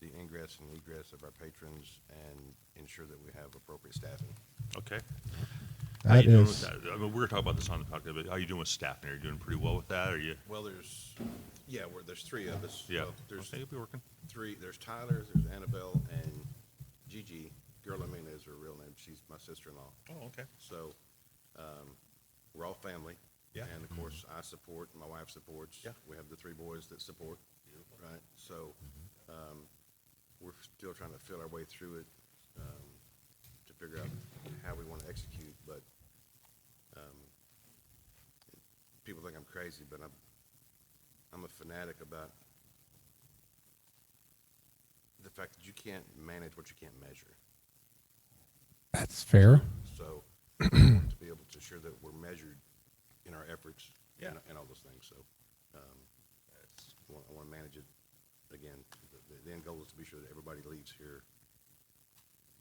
the ingress and egress of our patrons and ensure that we have appropriate staffing. Okay. How you That doing is, with that? I mean, we're going to talk about this on the podcast, but how you doing with staffing? Are you doing pretty well with that? Are you? Well, there's three of us. Yeah. Well, there's Okay, you'll be working. three. There's Tyler, there's Annabelle, and Gigi. Girl, I mean, is her real name. She's my sister-in-law. Oh, okay. So we're all family. Yeah. And, of course, I support, my wife supports. Yeah. We have the three boys that support. Beautiful. Right? So we're still trying to feel our way through it to figure out how we want to execute. But people think I'm crazy, but I'm a fanatic about the fact that you can't manage what you can't measure. that's fair. So I want to be able to ensure that we're measured in our efforts and all those things. So I want to manage it. Again, the end goal is to be sure that everybody leaves here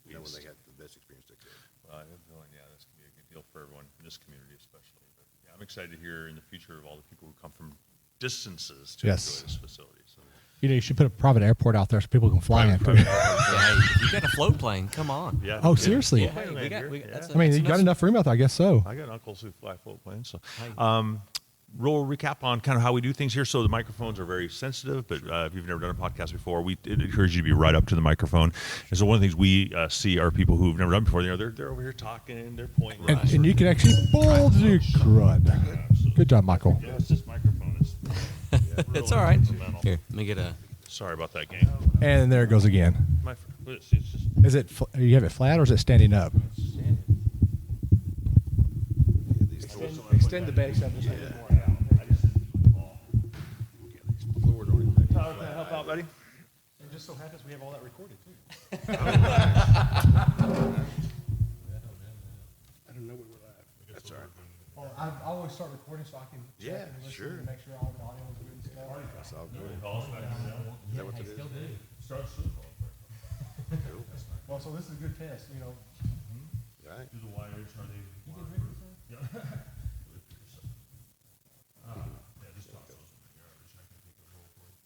knowing they had the best experience they could. Well, I have a feeling, yeah, this can be a good deal for everyone in this community especially. But yeah, I'm excited to hear in the future of all the people who come from distances to Yes. enjoy this facility. So. You should put a private airport out there so people can fly in. Private- Hey, if you got a float plane, come on. Yeah. Oh, seriously? Yeah, hey, we got, that's I mean, that's you got enough- enough room out there, I guess so. I got uncles who fly float planes. So, Hey. roll recap on kind of how we do things here. So the microphones are very sensitive, but if you've never done a podcast before, it encourages you to be right up to the microphone. And so one of the things we see are people who've never done before. They're over here talking, they're pointing. And you can actually bulge your crud. Good job, Michael. Yeah, it's this microphone. It's all right. Here, let me get a. Sorry about that, gang. And there it goes again. It's just Is it? You have it flat or is it standing up? Extend the base up. Tyler, can I help out, buddy? It just so happens we have all that recorded too. I don't know where we're at. That's all right. Well, I always start recording so I can check Yeah, and listen sure. and make sure all the audio is good and stuff. That's all good. Is that what it is? Well, so this is a good test, you know. Right. Do the wires, are they? Yeah. Just toss those in the garbage. I can take a roll for it.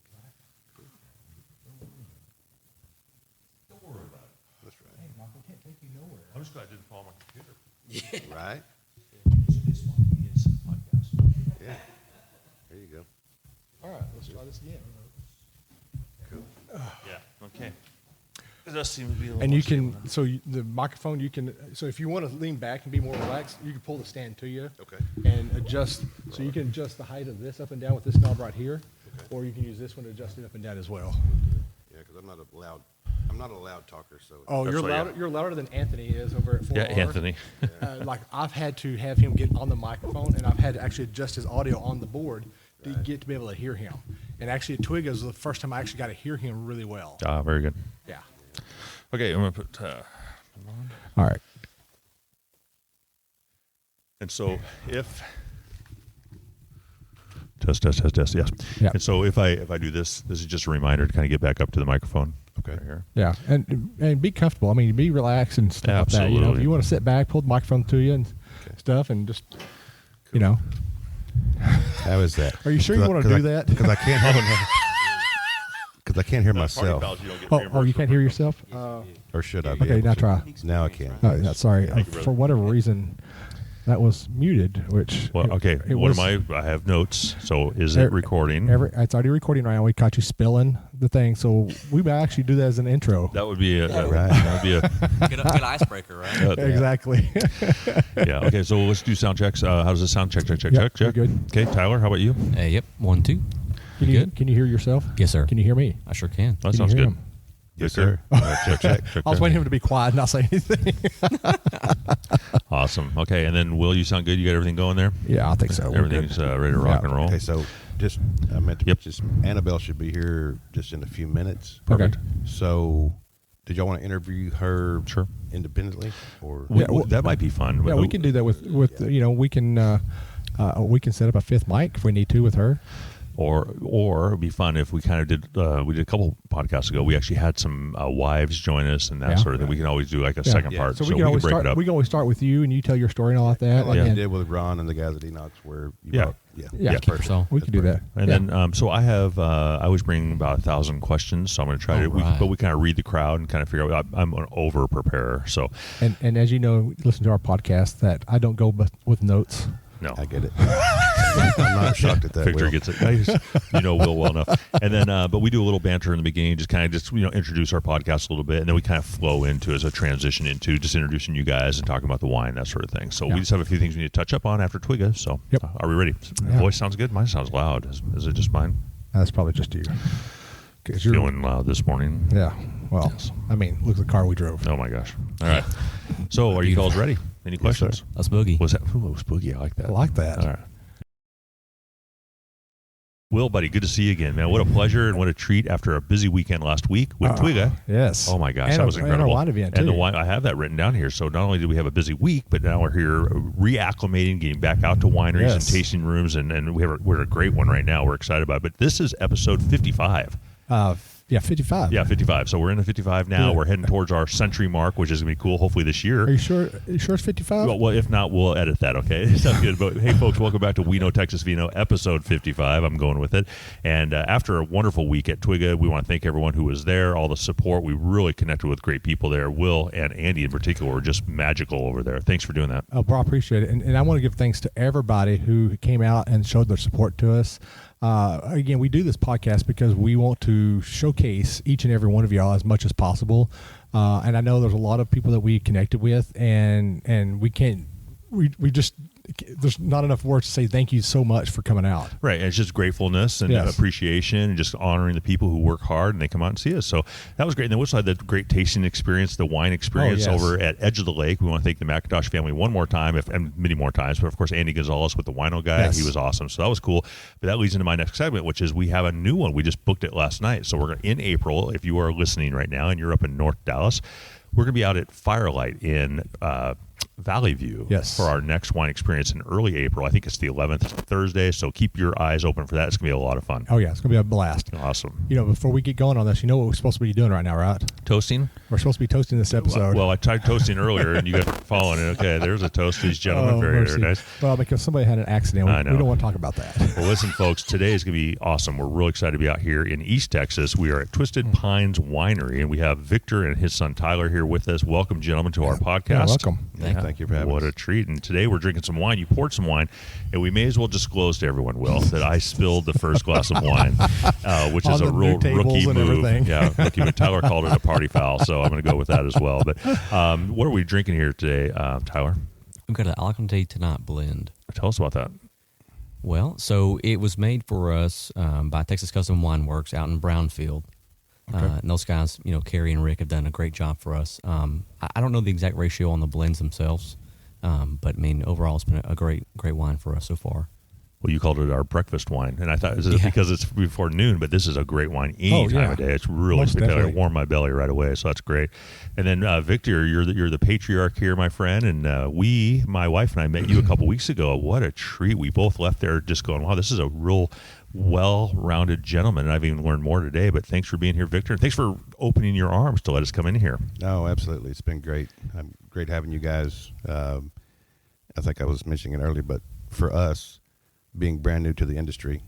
Don't worry about it. That's right. Hey, Michael, can't take you nowhere. I'm just glad I didn't fall on my computer. Right? It's spontaneous podcast. Yeah. There you go. All right, let's try this again. Cool. Yeah. Okay. It does seem to be a little And you more stable can, now. so the microphone, you can, so if you want to lean back and be more relaxed, you can pull the stand to you. Okay. And adjust, so you can adjust the height of this up and down with this knob right here, Okay. or you can use this one to adjust it up and down as well. Yeah, because I'm not a loud talker, so. Oh, That's you're right, yeah. louder, you're louder than Anthony is over at 4R. Yeah, Anthony. Like I've had to have him get on the microphone, and I've had to actually adjust his audio on the board to get to be able to hear him. And actually, at Twig was the first time I actually got to hear him really well. Very good. Yeah. Okay, I'm going to put All right. and so if test, yes. Yeah. And so if I do this is just a reminder to kind of get back up to the microphone. Okay. Right here. Yeah, and be comfortable. I mean, be relaxed and stuff like that. You know, if Absolutely. you want to sit back, pull the microphone to you and stuff, and just, you know. How is that? Are you sure you want to do that? Because I can't hear. Because I can't hear Party myself. fouls, you don't get Oh, reimbursed you for can't hear it. yourself? Or should I be? Okay, able now to? try. Now I can. Oh, yeah, sorry. Thank you, brother. For whatever reason, that was muted, which. Well, okay. It What was, am I have notes. So is it Every- recording? It's already recording right now. We caught you spilling the thing, so we might actually do that as an intro. That would be a Right. that would be a Good icebreaker, right? Exactly. yeah. Okay, so let's do sound checks. How does this sound? Check. Yep, we're good. Okay, Tyler, how about you? Yep. 1, 2. Can you Good? can you hear yourself? Yes, sir. Can you hear me? I sure can. That Can you sounds hear good. him? Yes, sir. Check. I was waiting for him to be quiet and not say anything. Awesome. Okay, and then Will, you sound good. You got everything going there. Yeah, I think so. We're good. Everything's ready to rock Yeah. and roll. Okay, so just I meant to Yep. just Annabelle should be here just in a few minutes. Perfect. So, did y'all want to interview her Sure. independently or? Yeah, well- That might be fun. Yeah, we can do that with you know, we can set up a fifth mic if we need to with her. Or it'd be fun if we kind of did. We did a couple podcasts ago. We actually had some wives join us and that sort of thing. We can always do like a second part, So so we can always break start. it up. We can always start with you, and you tell your story and all that. Like and you did with Ron and the guys at Enox, where you Yeah. brought, Yeah, keep your soul. we can do that. And then, so I have. I always bring about 1,000 questions, so I'm going to try to. Right. But we kind of read the crowd and kind of figure out. I'm an over preparer, so And as you know, listen to our podcast that I don't go with notes. no. I get it. I'm not shocked at that. Victor Will. gets it. You know Will well enough. And then, but we do a little banter in the beginning, just introduce our podcast a little bit, and then we kind of flow into as a transition into just introducing you guys and talking about the wine, that sort of thing. So we just have a few things we need to touch up on after Twigga. So Yep. Are we ready? Yeah. Voice sounds good. Mine sounds loud. Is it just mine? That's probably just you. 'Cause you're, Feeling loud this morning. yeah. Well, Yes. I mean, look at the car we drove. Oh my gosh. All right. So are you fellas ready? Any questions? Let's boogie. Was that? Ooh, it was boogie. I like that. I like that. All right. Will, buddy, good to see you again, man. What a pleasure and what a treat after a busy weekend last week with Twigga. Yes. Oh my gosh, And that was a incredible. wine event, and the too. wine, I have that written down here. So not only did we have a busy week, but now we're here reacclimating, getting back out to wineries and Yes. tasting rooms, and we're a great one right now. We're excited about it. But this is episode 55. Yeah, 55. Yeah, 55. So we're in the 55 now. Yeah. We're heading towards our century mark, which is going to be cool, hopefully this year. Are you sure? It's 55? Well, if not, we'll edit that, okay? Sounds good. But hey, folks, welcome back to We Know Texas Vino, episode 55. I'm going with it. And after a wonderful week at Twigga, we want to thank everyone who was there, all the support. We really connected with great people there. Will and Andy in particular were just magical over there. Thanks for doing that. Oh, bro, I appreciate it. And I want to give thanks to everybody who came out and showed their support to us. Again, we do this podcast because we want to showcase each and every one of y'all as much as possible. And I know there's a lot of people that we connected with, and we just, there's not enough words to say thank you so much for coming out. Right. And it's just gratefulness and Yes. appreciation and just honoring the people who work hard and they come out and see us. So that was great. And then we also had the great tasting experience, the wine experience yes. over at Edge of the Lake. We want to thank the McIntosh family one more time, and many more times. But of course, Andy Gonzalez with the Wino Guy, Yes. he was awesome. So that was cool. But that leads into my next segment, which is we have a new one. We just booked it last night. So we're in April. If you are listening right now and you're up in North Dallas, we're going to be out at Firelight in Valley View Yes. for our next wine experience in early April. I think it's the 11th, it's Thursday, so keep your eyes open for that. It's going to be a lot of fun. Oh, yeah, it's going to be a blast. Awesome. You know, before we get going on this, you know what we're supposed to be doing right now, right? Toasting? We're supposed to be toasting this episode. Well, I tried toasting earlier, and you guys were following it. Okay, there's a toast to these gentlemen. Oh, Very, mercy. very nice. Well, because somebody had an accident. We I know. don't want to talk about that. Well, listen, folks, today is going to be awesome. We're really excited to be out here in East Texas. We are at Twisted Pines Winery, and we have Victor and his son Tyler here with us. Welcome, gentlemen, to our podcast. Yeah, welcome. Thank you for having What us. a treat. And today we're drinking some wine. You poured some wine, and we may as well disclose to everyone, Will, that I spilled the first glass of wine, which is On a the real new tables rookie and move. everything. Yeah, rookie move. Tyler called it a party foul, so I'm going to go with that as well. But what are we drinking here today, Tyler? We've got an Alicante Tonight blend. Tell us about that. Well, so it was made for us by Texas Custom Wine Works out in Brownfield. And those guys, Carrie and Rick have done a great job for us. I don't know the exact ratio on the blends themselves, but I mean, overall, it's been a great wine for us so far. Well, you called it our breakfast wine, and I thought this is Yeah. because it's before noon, but this is a great wine any time yeah. of day. It's really Most spectacular. It definitely. warmed my belly right away, so that's great. And then Victor, you're the patriarch here, my friend, and my wife and I met you a couple weeks ago. What a treat! We both left there just going, "Wow, this is a real well-rounded gentleman." And I've even learned more today. But thanks for being here, Victor, and thanks for opening your arms to let us come in here. No, absolutely. It's been great. Great having you guys. I think I was mentioning it earlier, but for us, being brand new to the industry,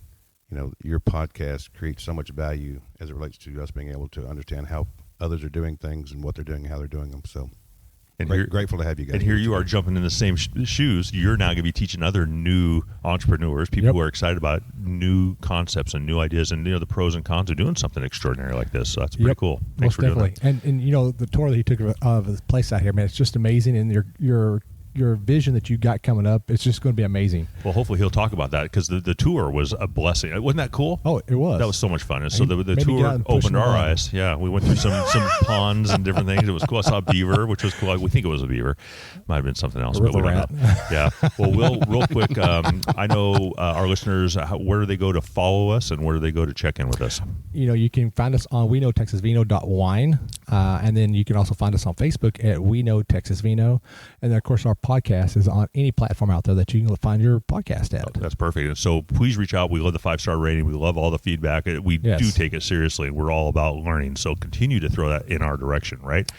your podcast creates so much value as it relates to us being able to understand how others are doing things and what they're doing and how they're doing them. So And grateful to have you guys. And here you are jumping in the same shoes. You're now going to be teaching other new entrepreneurs, people Yep. who are excited about new concepts and new ideas, and the pros and cons of doing something extraordinary like this. So that's pretty Yep. cool. Thanks Most for definitely. doing that. And the tour that he took of the place out here, man, it's just amazing. And your vision that you got coming up, it's just going to be amazing. Well, hopefully he'll talk about that because the tour was a blessing. Wasn't that cool? Oh, it was. That was so much fun. And so He the made me get tour out and push opened them our around. eyes. Yeah, we went through some ponds and different things. It was cool. I saw a beaver, which was cool. We think it was a beaver. Might have been something else, A but we river don't know. Yeah. Well, Will, real quick, I know our listeners, where do they go to follow us and where do they go to check in with us? You can find us on weknowtexasvino.wine, and then you can also find us on Facebook at We Know Texas Vino, and then of course our podcast is on any platform out there that you can find your podcast at. That's perfect. And so please reach out. We love the 5-star rating. We love all the feedback. We do take it seriously, and we're all about learning. So continue to throw that in our direction, right?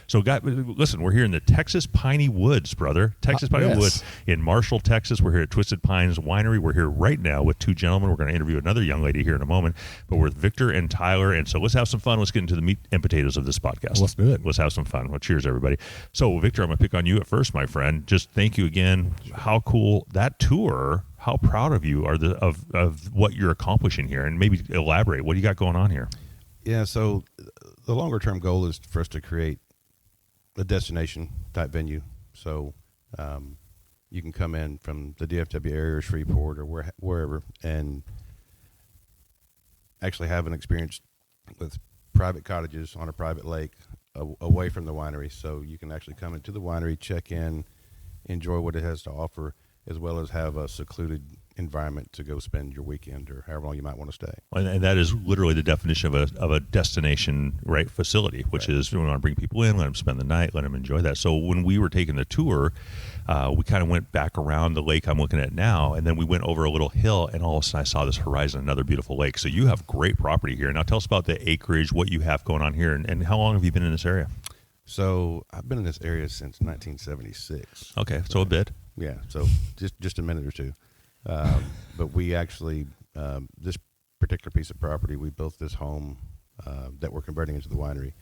So, guys, listen, we're here in the Texas Piney Woods, brother. Texas Piney Woods in Marshall, Texas. We're here at Twisted Pines Winery. We're here right now with two gentlemen. We're going to interview another young lady here in a moment, but we're with Victor and Tyler. And so let's have some fun. Let's get into the meat and potatoes of this podcast. Let's do it. Let's have some fun. Well, cheers, everybody. So, Victor, I'm going to pick on you at first, my friend. Just thank you again. How cool that tour. How proud of you are of what you're accomplishing here, and maybe elaborate. What do you got going on here? Yeah, so the longer term goal is for us to create a destination type venue. So you can come in from the DFW area or Shreveport or wherever and actually have an experience with private cottages on a private lake away from the winery. So you can actually come into the winery, check in, enjoy what it has to offer, as well as have a secluded environment to go spend your weekend or however long you might want to stay. And that is literally the definition of a destination, right, facility, which is we want to bring people in, let them spend the night, let them enjoy that. So when we were taking the tour, we kind of went back around the lake I'm looking at now, and then we went over a little hill, and all of a sudden I saw this horizon, another beautiful lake. So you have great property here. Now tell us about the acreage, what you have going on here, and how long have you been in this area? So I've been in this area since 1976. Okay, so a bit. Yeah, so just a minute or two. But we actually, this particular piece of property, we built this home that we're converting into the winery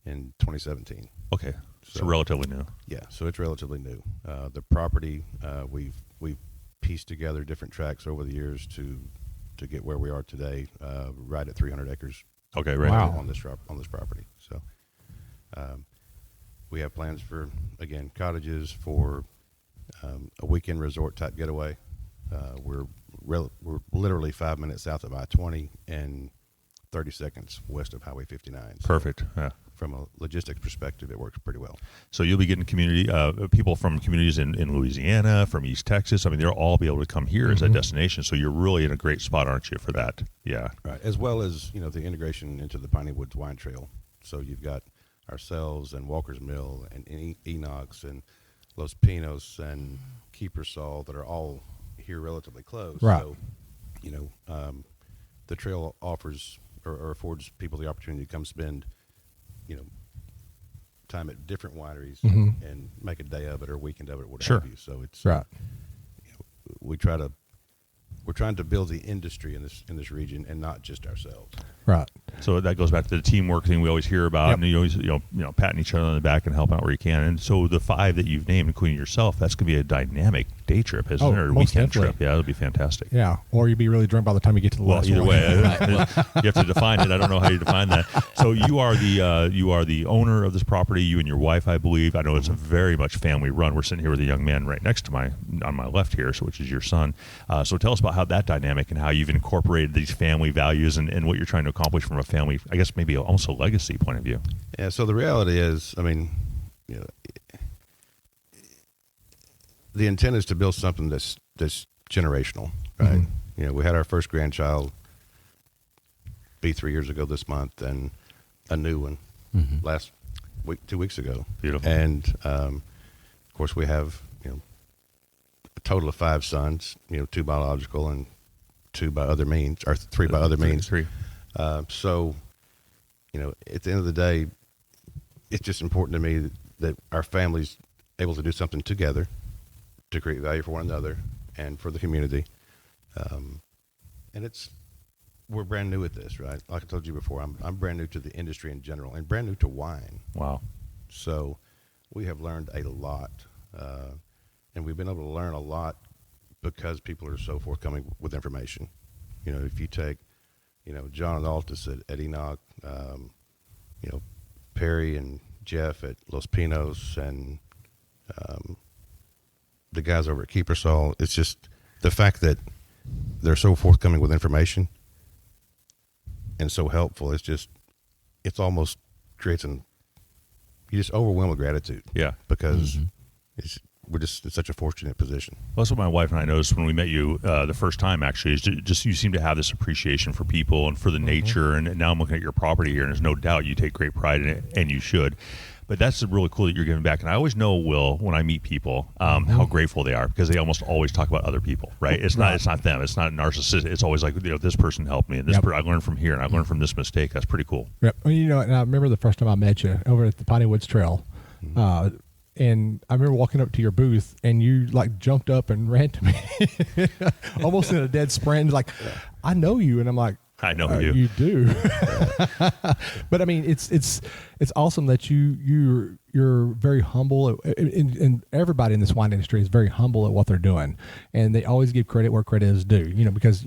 in 2017. Okay, so relatively new. Yeah, so it's relatively new. The property, we've pieced together different tracks over the years to get where we are today, right at 300 acres. Okay, right. Wow. On this property. So we have plans for, again, cottages, for a weekend resort type getaway. We're literally 5 minutes south of I-20 and 30 seconds west of Highway 59. So Perfect. Yeah. from a logistics perspective, it works pretty well. So you'll be getting community people from communities in Louisiana, from East Texas. I mean, they'll all be able to come here as a destination. So you're really in a great spot, aren't you, for that? Yeah. Right. As well as, the integration into the Piney Woods Wine Trail. So you've got ourselves and Walker's Mill and Enoch's and Los Pinos and Keepersall that are all here relatively close. Right. So, the trail offers or affords people the opportunity to come spend, time at different wineries and make a day of it or a weekend of it or what Sure. have you. So it's Right. we're trying to build the industry in this region and not just ourselves. Right. So that goes back to the teamwork thing we always hear about, Yep. and you always, patting each other on the back and helping out where you can. And so the 5 that you've named, including yourself, that's going to be a dynamic day trip, isn't it? Or a most weekend definitely. trip. Yeah, it'll be fantastic. Yeah. Or you'd be really drunk by the time you get to the Well, last either one. way, you have to define it. I don't know how you define that. So you are the owner of this property. You and your wife, I believe. I know it's a very much family run. We're sitting here with a young man right next to on my left here, which is your son. So tell us about how that dynamic and how you've incorporated these family values and what you're trying to accomplish from a family, I guess maybe almost a legacy point of view. Yeah. So the reality is, the intent is to build something that's generational, right? We had our first grandchild be 3 years ago this month, and a new one last week, 2 weeks ago. Beautiful. And of course, we have a total of 5 sons. 2 biological and 2 by other means, or 3 by other means. Three. So, at the end of the day, it's just important to me that our family's able to do something together to create value for one another and for the community. And we're brand new at this, right? Like I told you before, I'm brand new to the industry in general and brand new to wine. Wow. So we have learned a lot, and we've been able to learn a lot because people are so forthcoming with information. If you take, John and Altus at Enoch, Perry and Jeff at Los Pinos, and the guys over at Keepersall, it's just the fact that they're so forthcoming with information and so helpful. It's almost creates you just overwhelmed with gratitude. Yeah. Because we're just in such a fortunate position. Well, that's what my wife and I noticed when we met you the first time, actually, is just you seem to have this appreciation for people and for the nature. And now I'm looking at your property here, and there's no doubt you take great pride in it, and you should. But that's really cool that you're giving back. And I always know, Will, when I meet people, how grateful they are because they almost always talk about other people, right? It's not them. It's not narcissistic. It's always like, this person helped me, and this I learned from here, and I learned from this mistake. That's pretty cool. Yep. Well, and I remember the first time I met you over at the Piney Woods Trail. And I remember walking up to your booth, and you like jumped up and ran to me, almost in a dead sprint. Like, I know you, and I'm like, I know you. You do. But I mean, it's awesome that you're very humble, and everybody in this wine industry is very humble at what they're doing, and they always give credit where credit is due. Because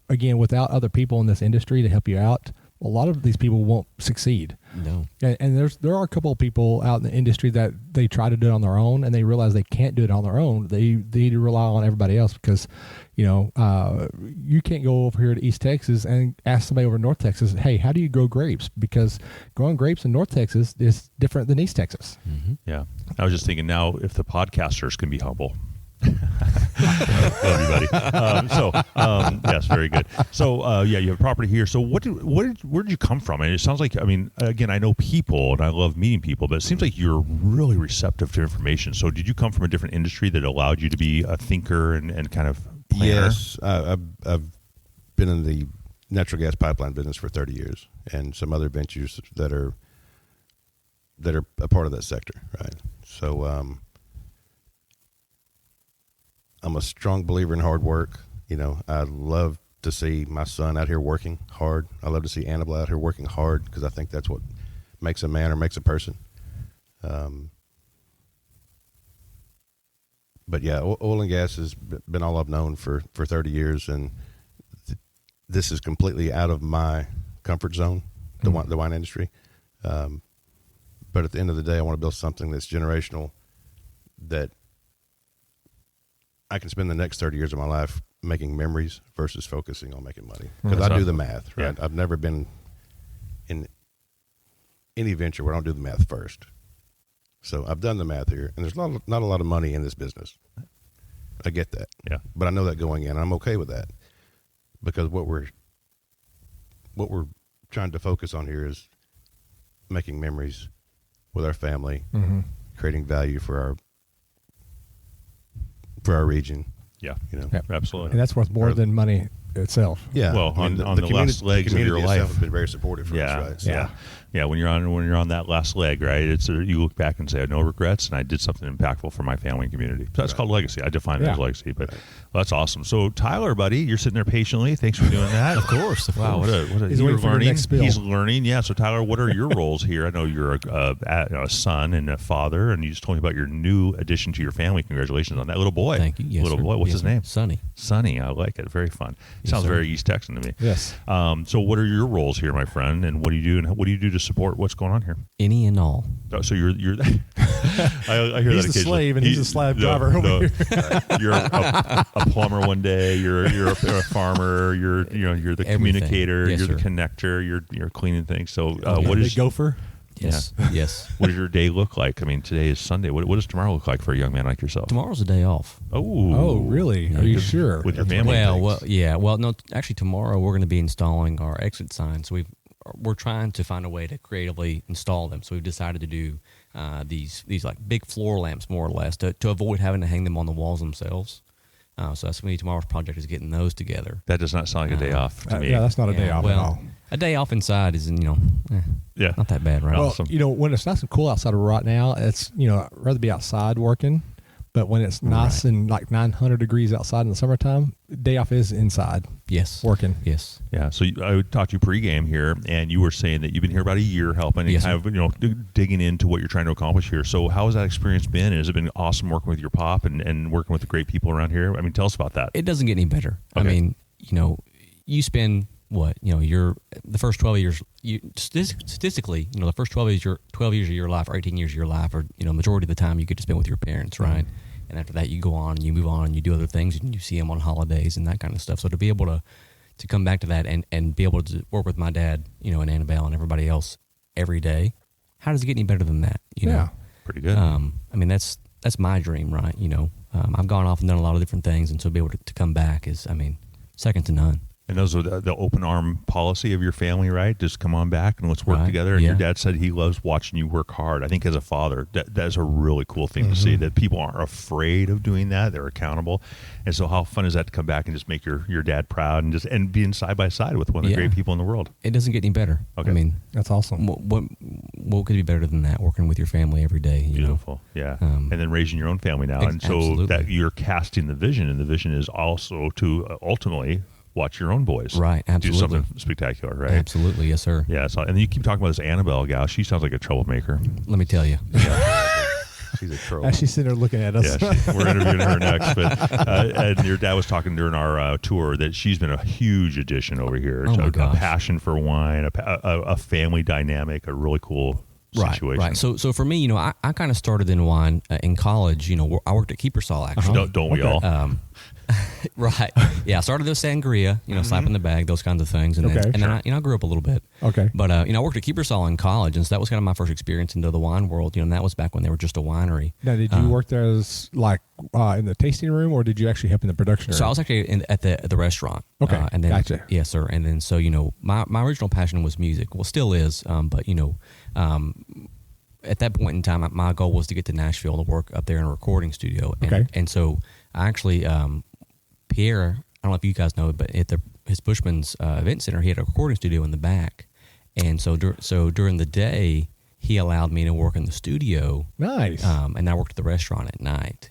again, without other people in this industry to help you out, a lot of these people won't succeed. No. And there are a couple of people out in the industry that they try to do it on their own, and they realize they can't do it on their own. They need to rely on everybody else because, you can't go over here to East Texas and ask somebody over in North Texas, hey, how do you grow grapes? Because growing grapes in North Texas is different than East Texas. Mm-hmm. Yeah. I was just thinking now if the podcasters can be humble. Love you, buddy. Yes, very good. So, you have property here. So, where did you come from? And it sounds like, again, I know people and I love meeting people, but it seems like you're really receptive to information. So, did you come from a different industry that allowed you to be a thinker and kind of planner? Yes, I've been in the natural gas pipeline business for 30 years, and some other ventures that are a part of that sector, right? So, I'm a strong believer in hard work. I love to see my son out here working hard. I love to see Annabelle out here working hard because I think that's what makes a man or makes a person. But yeah, oil and gas has been all I've known for 30 years, and this is completely out of my comfort zone, the wine industry. But at the end of the day, I want to build something that's generational, that I can spend the next 30 years of my life making memories versus focusing on making money. Because I do the math, right? Yeah. I've never been in any venture where I don't do the math first. So I've done the math here, and there's not a lot of money in this business. I get that. Yeah. But I know that going in, and I'm okay with that. Because what we're trying to focus on here is making memories with our family, creating value for our region. Yeah. Yep. Absolutely. And that's worth more than money itself. Yeah. Well, on the last legs of your life, has been very supportive for us, right? So, yeah. When you're on that last leg, right? It's you look back and say, I have no regrets, and I did something impactful for my family and community. So that's called legacy. I define it as legacy. But that's awesome. So Tyler, buddy, you're sitting there patiently. Thanks for doing that. Of course. Wow. What a He's waiting for the next spill. He's learning. Yeah. So Tyler, what are your roles here? I know you're a son and a father, and you just told me about your new addition to your family. Congratulations on that little boy. Thank you. Yes, little sir. boy. What's his name? Sonny. Sonny. I like it. Very fun. Yes, Sounds sir. very East Texan to me. Yes. So what are your roles here, my friend, and what do you do, and what do you do to support what's going on here? Any and all. Oh, so you're I hear He's that the occasionally. slave, and he's a slave driver over here. You're a plumber one day. You're a farmer. You're the communicator. Yes, you're the sir. connector. You're cleaning things. So What what is is gopher? Yes. Yes. what does your day look like? I mean, today is Sunday. What does tomorrow look like for a young man like yourself? Tomorrow's a day off. Oh, really? Are you sure? With your family? Well, no. Actually, tomorrow we're going to be installing our exit signs. So we're trying to find a way to creatively install them. So we've decided to do these like big floor lamps, more or less, to avoid having to hang them on the walls themselves. So that's going to be tomorrow's project, is getting those together. That does not sound like a day off to me. Yeah, that's not a day off at all. A day off inside is, not that bad, right? Well, Awesome. when it's nice and cool outside right now, it's, I'd rather be outside working. But when it's nice and like 900 degrees outside in the summertime, day off is inside. Yes. Working. Yes. Yeah. So I talked to you pregame here, and you were saying that you've been here about a year helping and Yes, kind of, digging into what you're trying to accomplish here. So how has that experience been? Has it been awesome working with your pop and working with the great people around here? I mean, tell us about that. It doesn't get any better. Okay. I mean, you spend the first 12 years, statistically, the first 12 years of your life or 18 years of your life, or, majority of the time you get to spend with your parents, right? Mm-hmm. And after that, you go on and you move on and you do other things and you see them on holidays and that kind of stuff. So to be able to come back to that and be able to work with my dad, and Annabelle and everybody else every day, how does it get any better than that? Yeah. Pretty good. I mean, that's my dream, right? I've gone off and done a lot of different things, and so to be able to come back is, second to none. And those are the open arm policy of your family, right? Just come on back and let's work together. And your dad said he loves watching you work hard. I think as a father, that is a really cool thing to see, that people aren't afraid of doing that. They're accountable. And so how fun is that to come back and just make your dad proud and being side by side with one of the great people in the world? It doesn't get any better. Okay. I mean, That's awesome. what could be better than that? Working with your family every day. You Beautiful. know? Yeah. And then raising your own family now. And so absolutely. that you're casting the vision, and the vision is also to ultimately watch your own boys. Right, absolutely. Do something spectacular, right? Absolutely, yes, sir. Yeah. So, and you keep talking about this Annabelle gal. She sounds like a troublemaker. Let me tell you. She's a troll. As she's sitting there looking at us. Yeah, we're interviewing her next. But and your dad was talking during our tour that she's been a huge addition over here. Oh, So my a gosh. passion for wine, a family dynamic, a really cool situation. Right. So for me, you know, I kind of started in wine in college. You know, I worked at Keepersall actually. Don't we all? Right. Yeah. I started with sangria, you know, slap in the bag, those kinds of things, and Okay. then I grew up a little bit. Okay. But you know, I worked at Keepersall in college, and so that was kind of my first experience into the wine world. You know, and that was back when they were just a winery. Now, did you work there as like in the tasting room, or did you actually help in the production room? So I was actually at the restaurant. Okay, and then, gotcha. Yes, sir. And then so you know, my original passion was music. Well, still is. But you know, at that point in time, my goal was to get to Nashville to work up there in a recording studio. And, Okay. And so I actually, Pierre, I don't know if you guys know it, but at his Bushman's Event Center, he had a recording studio in the back. And so during the day, he allowed me to work in the studio. Nice. And I worked at the restaurant at night.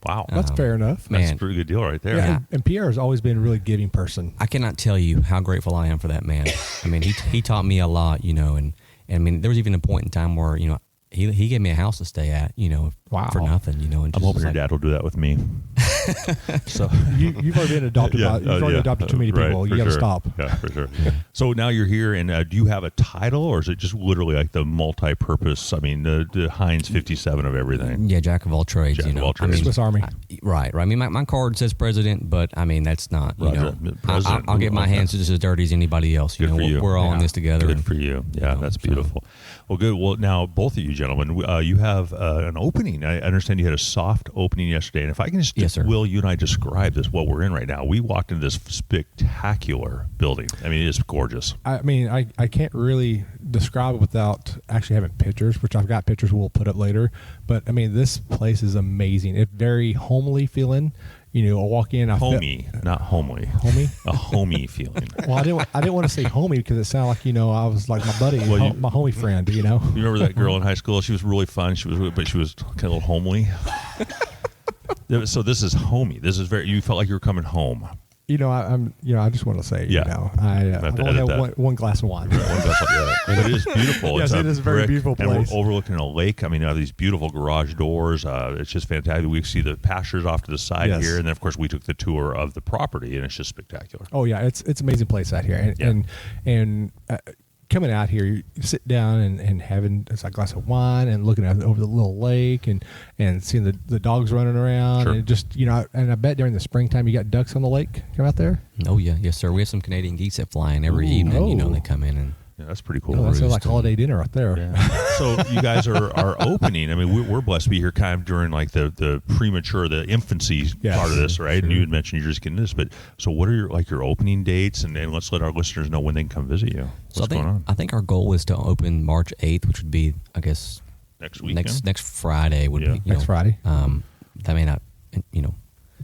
Wow. That's fair enough. That's man. a pretty good deal right there. Yeah, and Pierre has always been a really giving person. I cannot tell you how grateful I am for that man. I mean, he taught me a lot, you know, and I mean, there was even a point in time where, you know, he gave me a house to stay at, you know, Wow. for nothing, you know. And I'm just hoping your like, dad will do that with me. So You've already been adopted. You've already adopted too many people. Right, You got to for sure. stop. Yeah, for sure. So now you're here, and do you have a title, or is it just literally like the multi-purpose? I mean, the Heinz 57 of everything. Yeah, jack of all trades. Jack you of know, all trades. I mean, Swiss Army. right. I mean, my card says president, but I mean that's not. You Roger. know, President. I'll get my Okay. hands just as dirty as anybody else. You Good know, for you. we're all in Yeah. this together. Good and, for you. Yeah, know, that's so- beautiful. Well, good. Well, now both of you gentlemen, you have an opening. I understand you had a soft opening yesterday, and if I can just, Yes, sir. Will, you and I describe this, what we're in right now. We walked into this spectacular building. I mean, it is gorgeous. I mean, I can't really describe it without actually having pictures, which I've got pictures we'll put up later. But I mean, this place is amazing. It's very homely feeling. You know, I walk in, Homey, not homely. homey. A homey feeling. Well, I didn't want to say homie because it sounded like, you know, I was like my buddy, Well, my homie friend. You know. You remember that girl in high school? She was really fun. But she was kind of a little homely. So this is homey. This is you felt like you were coming home. You know, I just want to say, Yeah. you know, have I've to only edit had that. one glass of wine. But it is beautiful. Yes, It's it is a very brick, beautiful and place. we're overlooking a lake. I mean, you have these beautiful garage doors. It's just fantastic. We see the pastures off to the side Yes. here, and then of course we took the tour of the property, and it's just spectacular. Oh yeah, it's an amazing place out here, and Yeah. and coming out here, you sit down and having a glass of wine and looking out over the little lake and seeing the dogs running around, Sure. and just, you know, and I bet during the springtime you got ducks on the lake come out there. Oh yeah, yes sir. We have some Canadian geese that fly in every Ooh. evening. You know, Oh. they come in and Yeah, that's pretty cool. Oh, that sounds roost like holiday dinner right there. Yeah. So you guys are opening. I mean, we're blessed to be here kind of during like the premature, the infancy Yes. part of this, right? And Sure. you had mentioned you're just getting this, but so what are your opening dates? And let's let our listeners know when they can come visit you. What's so I think going on I think our goal is to open March 8th, which would be, I guess, next weekend? next Friday would Yeah. be. You Next know, Friday. That may not, you know,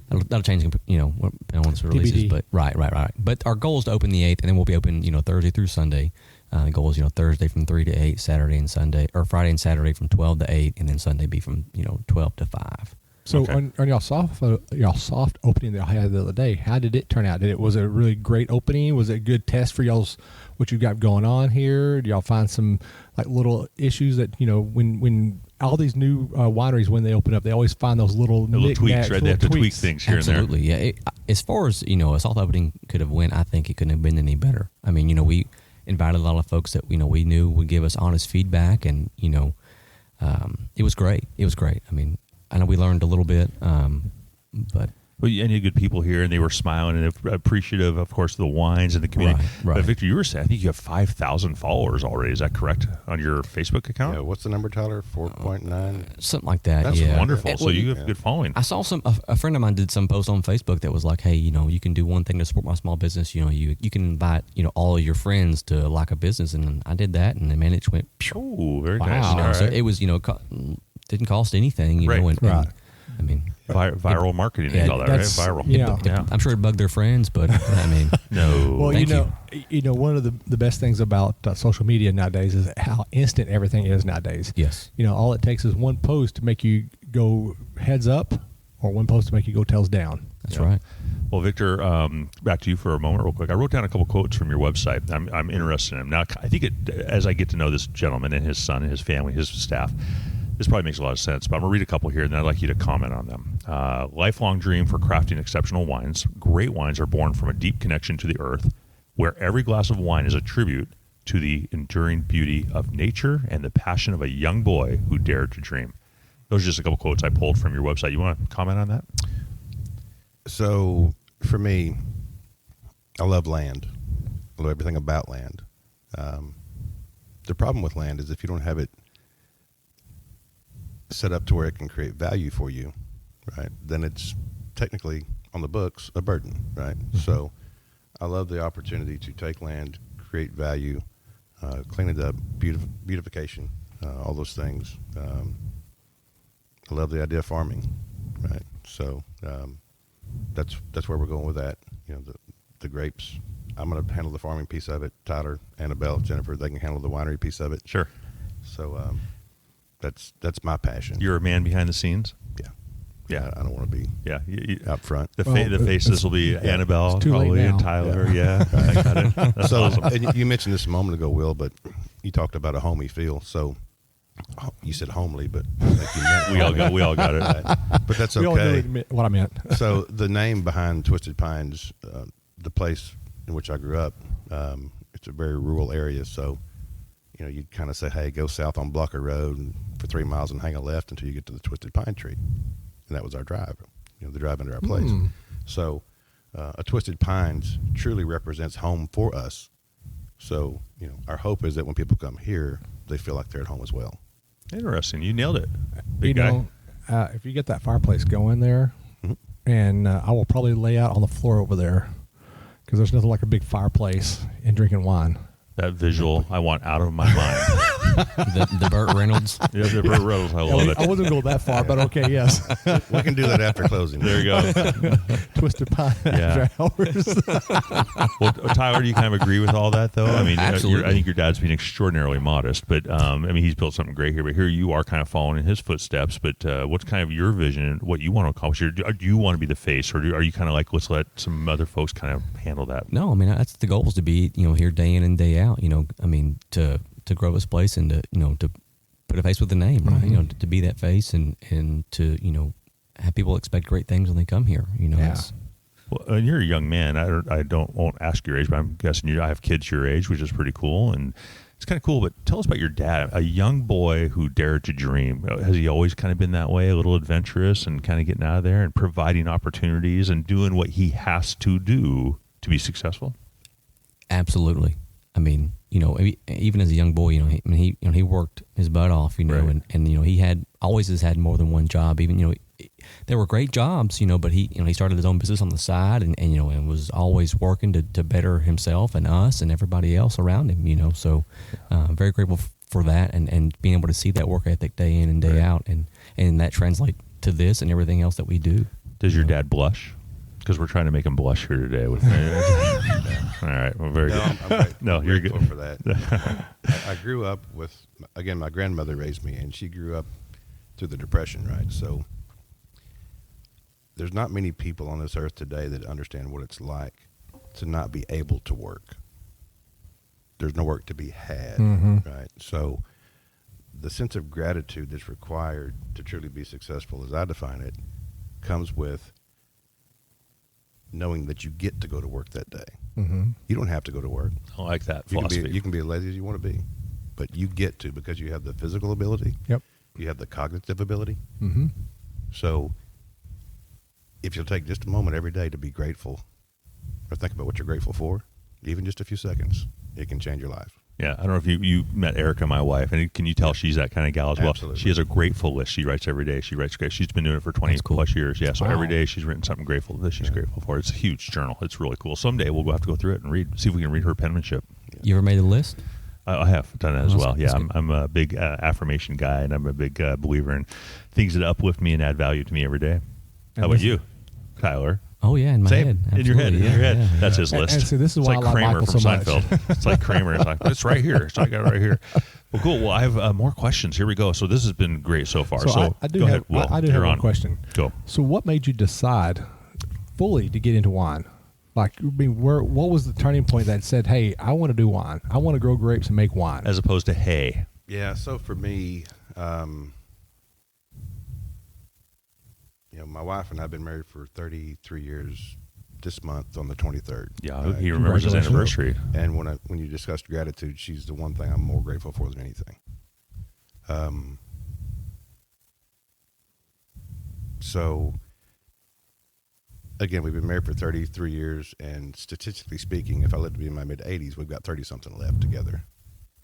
that'll change, you know, depending on when this releases. TBD. But right. But our goal is to open the 8th, and then we'll be open, you know, Thursday through Sunday. The goal is, you know, Thursday from 3 to 8, Saturday and Sunday, or Friday and Saturday from 12 to 8, and then Sunday be from, you know, 12 to 5. So Okay. on y'all soft opening that y'all had the other day, how did it turn out? Was it a really great opening? Was it a good test for y'all's what you got going on here? Do y'all find some like little issues that, you know, when all these new wineries, when they open up, they always find those little Little tweaks, knickknacks, right? They have to little tweak tweaks. things here Absolutely, yeah. As far as, you know, a soft opening could have went, I think it couldn't have been any better. I mean, you know, we invited a lot of folks that, you know, we knew would give us honest feedback, and, you know, it was great. It was great. I mean, I know we learned a little bit, but Well, and you had good people here, and they were smiling and appreciative, of course, of the wines and the community. Right. But Victor, you were saying, I think you have 5,000 followers already. Is that correct on your Facebook account? Yeah, what's the number, Tyler? 4.9? Something like that. That's yeah. wonderful. And, So you have a good following. I saw a friend of mine did some post on Facebook that was like, hey, you can do one thing to support my small business. You can invite, all of your friends to like a business. And I did that, and man, it went, Oh, very Wow. nice. You know, All so right. it was, didn't cost anything, Right. Right. I mean, Viral marketing, Yeah, they call that, right? that's- Viral. yeah. Yeah. I'm sure it bugged their friends, but I mean, No. Well, Thank one of the best things about social media nowadays is how instant everything is nowadays. yes. All it takes is one post to make you go heads up, or one post to make you go tails down. That's Yeah. right. Well, Victor, back to you for a moment, real quick. I wrote down a couple quotes from your website. I'm interested in them. Now, I think as I get to know this gentleman and his son and his family, his staff, this probably makes a lot of sense. But I'm going to read a couple here, and then I'd like you to comment on them. Lifelong dream for crafting exceptional wines. Great wines are born from a deep connection to the earth, where every glass of wine is a tribute to the enduring beauty of nature and the passion of a young boy who dared to dream. Those are just a couple quotes I pulled from your website. You want to comment on that? So for me, I love land. I love everything about land. The problem with land is if you don't have it set up to where it can create value for you, right, then it's technically on the books a burden, right? So I love the opportunity to take land, create value, clean it up, beautification, all those things. I love the idea of farming, right? So that's where we're going with that. The grapes. I'm going to handle the farming piece of it. Tyler, Annabelle, Jennifer, they can handle the winery piece of it. Sure. So that's my passion. You're a man behind the scenes? Yeah. Yeah. I don't want to be Yeah. out front. The Well, faces will be Annabelle, it's too late probably, and now. Tyler. Yeah. I got it. That's So awesome. and you mentioned this a moment ago, Will, but you talked about a homey feel. So you said homely, but I think you meant We all got it. right. But that's We all knew okay. what I meant. So the name behind Twisted Pines, the place in which I grew up, it's a very rural area. So, you'd kind of say, hey, go south on Blocker Road and for 3 miles and hang a left until you get to the Twisted Pine Tree. And that was our drive, the drive into our place. So a Twisted Pines truly represents home for us. So, our hope is that when people come here, they feel like they're at home as well. Interesting. You nailed it. Big guy. If you get that fireplace going there, and I will probably lay out on the floor over there, because there's nothing like a big fireplace and drinking wine. That visual I want out of my mind. The Burt Reynolds. Yeah, the Burt Reynolds. I love it. I wasn't going that far, but okay, yes. We can do that after closing. There you go. Twisted Pine Yeah. after hours. Well, Tyler, do you kind of agree with all that, though? I mean, Absolutely. I think your dad's being extraordinarily modest, but he's built something great here. But here you are, kind of following in his footsteps. But what's kind of your vision and what you want to accomplish here? Do you want to be the face, or are you kind of like, let's let some other folks kind of handle that? No, I mean, that's the goal, is to be, here day in and day out, to grow this place and to put a face with the name, right? To be that face and to, have people expect great things when they come here, Yeah. it's, Well, and you're a young man. I won't ask your age, but I'm guessing I have kids your age, which is pretty cool, and it's kind of cool. But tell us about your dad, a young boy who dared to dream. Has he always kind of been that way, a little adventurous and kind of getting out of there and providing opportunities and doing what he has to do to be successful? absolutely. I mean, even as a young boy, he worked his butt off, Right. and he always has had more than one job. Even, there were great jobs, but he started his own business on the side and was always working to better himself and us and everybody else around him, so very grateful for that and being able to see that work ethic day in and day Right. out and that translate to this and everything else that we do. Does your dad blush? Because we're trying to make him blush here today. With all right, well, very good. I'm you're grateful good. for that. I grew up with, again, my grandmother raised me, and she grew up through the Depression, right? So there's not many people on this earth today that understand what it's like to not be able to work. There's no work to be had, right? So the sense of gratitude that's required to truly be successful, as I define it, comes with knowing that you get to go to work that day. You don't have to go to work. I like that You philosophy. can be as lazy as you want to be, but you get to because you have the physical ability. Yep. You have the cognitive ability. Mm-hmm. So if you'll take just a moment every day to be grateful or think about what you're grateful for, even just a few seconds, it can change your life. Yeah, I don't know if you met Erica, my wife, and can you tell she's that kind of gal as well? Absolutely. She has a grateful list. She writes every day. She writes great. She's been doing it for 20 That's cool. plus years. Yeah, so Wow. every day she's written something grateful that she's grateful for. It's a huge journal. It's really cool. Someday we'll have to go through it and see if we can read her penmanship. You ever made a list? I have done that as That's- well. Yeah, that's good. I'm a big affirmation guy, and I'm a big believer in things that uplift me and add value to me every day. How about listen- you, Tyler? Oh yeah, in my Same. head. In your head. Absolutely. In your head. Yeah, yeah, That's yeah. his And- list. and see, this is it's why like I like Kramer Michael from so much. Seinfeld. It's like Kramer. It's like, it's right here. So I got it right here. Well, cool. Well, I have more questions. Here we go. So this has been great so far. So I do go have ahead, Will. I do have You're one on. question. Go. So what made you decide fully to get into wine? Like, I mean, what was the turning point that said, "Hey, I want to do wine. I want to grow grapes and make wine"? As opposed to hay. Yeah, so for me, my wife and I have been married for 33 years this month on the 23rd. Yeah, he remembers his Congratulations. anniversary. And when you discussed gratitude, she's the one thing I'm more grateful for than anything. So, again, we've been married for 33 years, and statistically speaking, if I lived to be in my mid-80s, we've got 30-something left together,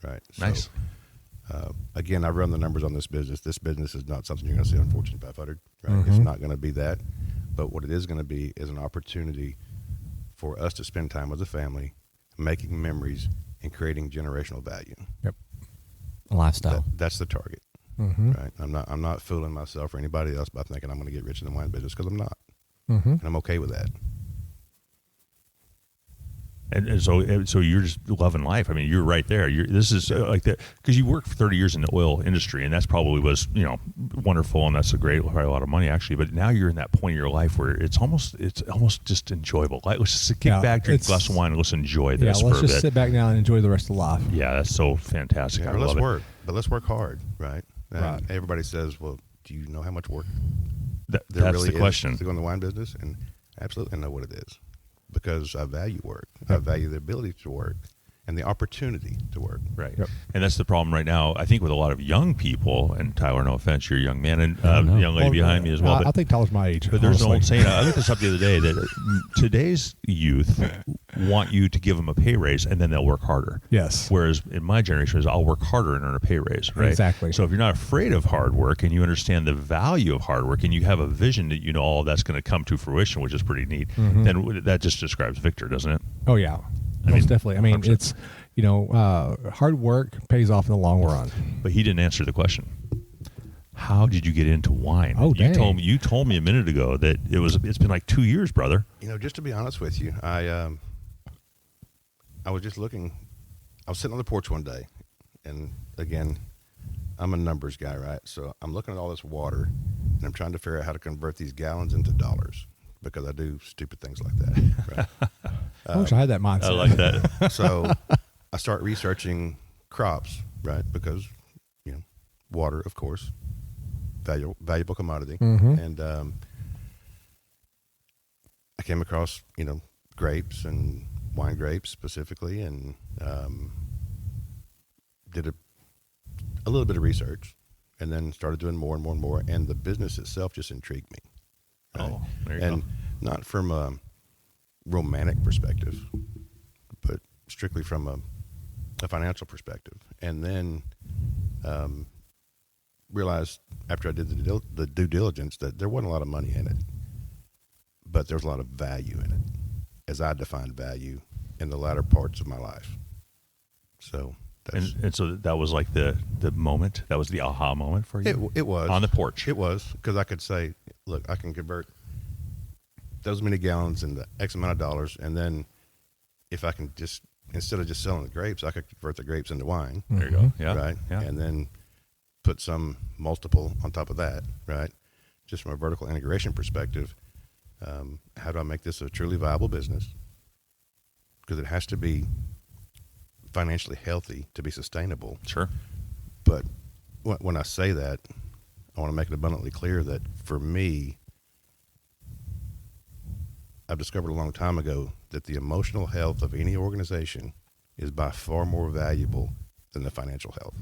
right? Nice. So, again, I run the numbers on this business. This business is not something you're going to see on Fortune 500, right? It's not going to be that. But what it is going to be is an opportunity for us to spend time with the family, making memories, and creating generational value. Yep. A lifestyle. That's the target, right? I'm not fooling myself or anybody else by thinking I'm going to get rich in the wine business, because I'm not, and I'm okay with that. And so you're just loving life. I mean, you're right there. This is like that because you worked for 30 years in the oil industry, and that's probably was wonderful, and that's probably a lot of money actually. But now you're in that point in your life where it's almost just enjoyable. Like, let's just kick back, drink a glass of wine, and let's enjoy this let's for a just bit. sit back now and enjoy the rest of life. Yeah, that's so fantastic. Yeah, I or let's love it. work, but let's work hard, right? And Right. everybody says, "Well, do you know how much work That's really the question. is to go in the wine business?" And absolutely, I know what it is, because I value work. I value the ability to work and the opportunity to work. Right. Yep. And that's the problem right now, I think, with a lot of young people. And Tyler, no offense, you're a young man, and no. young lady behind me as well. I think Tyler's my age. But there's an honestly. old saying, I looked this up the other day, that today's youth want you to give them a pay raise and then they'll work harder. Yes. Whereas in my generation, I'll work harder and earn a pay raise, right? Exactly. So if you're not afraid of hard work and you understand the value of hard work and you have a vision that all that's going to come to fruition, which is pretty neat, then that just describes Victor, doesn't it? Oh yeah, I most mean, definitely. I mean, 100%. it's hard work pays off in the long run. But he didn't answer the question. How did you get into wine? Oh, you dang. told me a minute ago that it's been like 2 years, brother. Just to be honest with you, I was just looking. I was sitting on the porch one day, and again, I'm a numbers guy, right? So I'm looking at all this water, and I'm trying to figure out how to convert these gallons into dollars, because I do stupid things like that. Right? I wish I had that mindset. I like that. So I start researching crops, right? Because water, of course, valuable commodity, and I came across grapes and wine grapes specifically, and did a little bit of research, and then started doing more and more and more, and the business itself just intrigued me. Right? Oh, there you And go. not from a romantic perspective, but strictly from a financial perspective. And then realized after I did the due diligence that there wasn't a lot of money in it, but there was a lot of value in it, as I defined value in the latter parts of my life. So that's, And so that was like the moment. That was the aha moment for you. it was on the porch. It was, because I could say, look, I can convert those many gallons into X amount of dollars, and then if I can just, instead of just selling the grapes, I could convert the grapes into wine, There you go. Yeah. right? Yeah. And then put some multiple on top of that, right? Just from a vertical integration perspective, how do I make this a truly viable business? Because it has to be financially healthy to be sustainable. Sure. But when I say that, I want to make it abundantly clear that for me, I've discovered a long time ago that the emotional health of any organization is by far more valuable than the financial health.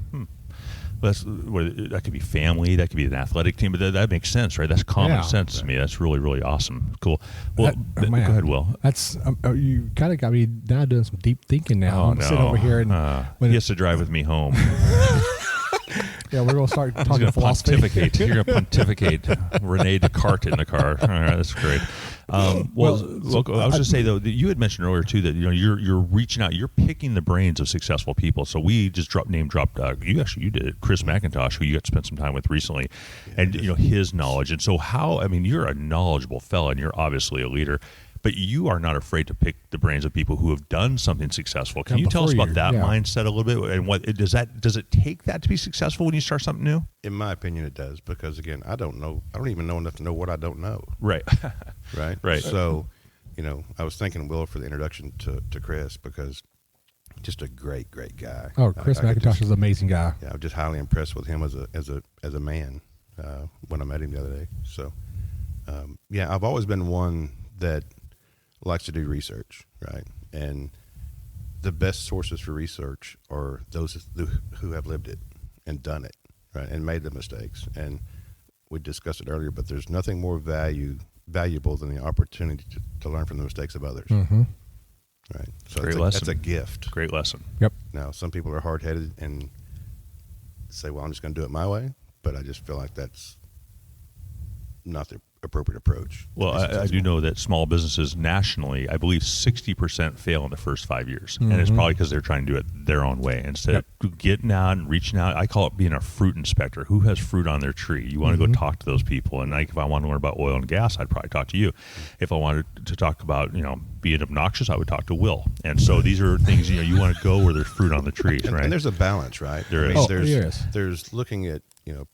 Well, That could be family, that could be an athletic team, but that makes sense, right? That's common sense to me. That's really, really awesome. Cool. Well, go ahead, Will. That's you kind of got me now doing some deep thinking now. Oh, I'm no. sitting over here and He has to drive with me home. yeah, we're gonna start He's talking going to philosophy. pontificate. You're going to pontificate Rene Descartes in the car. All right, that's great. I was just say though that you had mentioned earlier too that you're reaching out, you're picking the brains of successful people. So we just name dropped. You did Chris McIntosh, who you got to spend some time with recently, and his knowledge. And so you're a knowledgeable fella, and you're obviously a leader. But you are not afraid to pick the brains of people who have done something successful. Can you tell us about that mindset a little bit? And what does it take that to be successful when you start something new? In my opinion, it does, because again, I don't even know enough to know what I don't know. Right. Right. So, I was thanking Will for the introduction to Chris, because just a great guy. Oh, Chris McIntosh is an amazing guy. Yeah, I'm just highly impressed with him as a man when I met him the other day. So, I've always been one that likes to do research, right? And the best sources for research are those who have lived it and done it, right, and made the mistakes. And we discussed it earlier, but there's nothing more valuable than the opportunity to learn from the mistakes of others. Mm-hmm. Right. So Great lesson. That's a gift. Great lesson. Yep. Now, some people are hard-headed and say, well, I'm just going to do it my way, but I just feel like that's not the appropriate approach. Well, I do know that small businesses nationally, I believe 60% fail in the first 5 years. And it's probably because they're trying to do it their own way instead of getting out and reaching out. I call it being a fruit inspector. Who has fruit on their tree? You want to go talk to those people. And if I want to learn about oil and gas, I'd probably talk to you. If I wanted to talk about, being obnoxious, I would talk to Will. And so these are things, you want to go where there's fruit on the trees, right? And there's a balance, right? There is. There's looking at,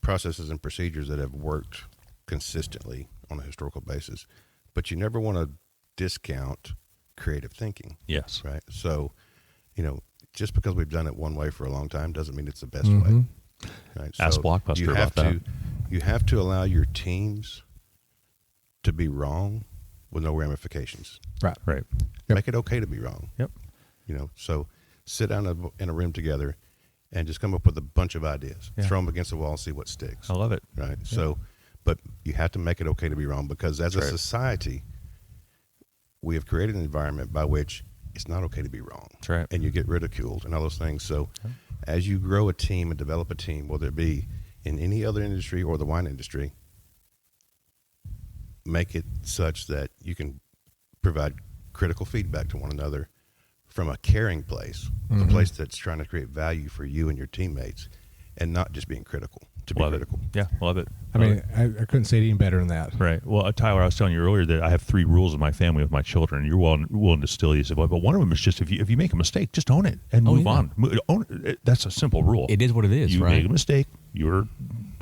processes and procedures that have worked consistently on a historical basis, but you never want to discount creative thinking. Yes. Right. So, just because we've done it one way for a long time doesn't mean it's the best way. Right. Ask Blockbuster about that. You have to allow your teams to be wrong with no ramifications. Right. Yep. Make it okay to be wrong. Yep. So sit down in a room together and just come up with a bunch of ideas. Yeah. Throw them against the wall and see what sticks. I love it. Right. Yeah. So, but you have to make it okay to be wrong, because as a society, we have created an environment by which it's not okay to be wrong. That's right. And you get ridiculed and all those things. So as you grow a team and develop a team, whether it be in any other industry or the wine industry, make it such that you can provide critical feedback to one another from a caring place, a place that's trying to create value for you and your teammates, and not just being critical to be critical. Yeah, love it. I mean, I couldn't say it any better than that. Right. Well, Tyler, I was telling you earlier that I have 3 rules in my family with my children. You're willing to still use it, but one of them is just if you make a mistake, just own it and move on. Own it. That's a simple rule. It is what it is. You right? make a mistake, you're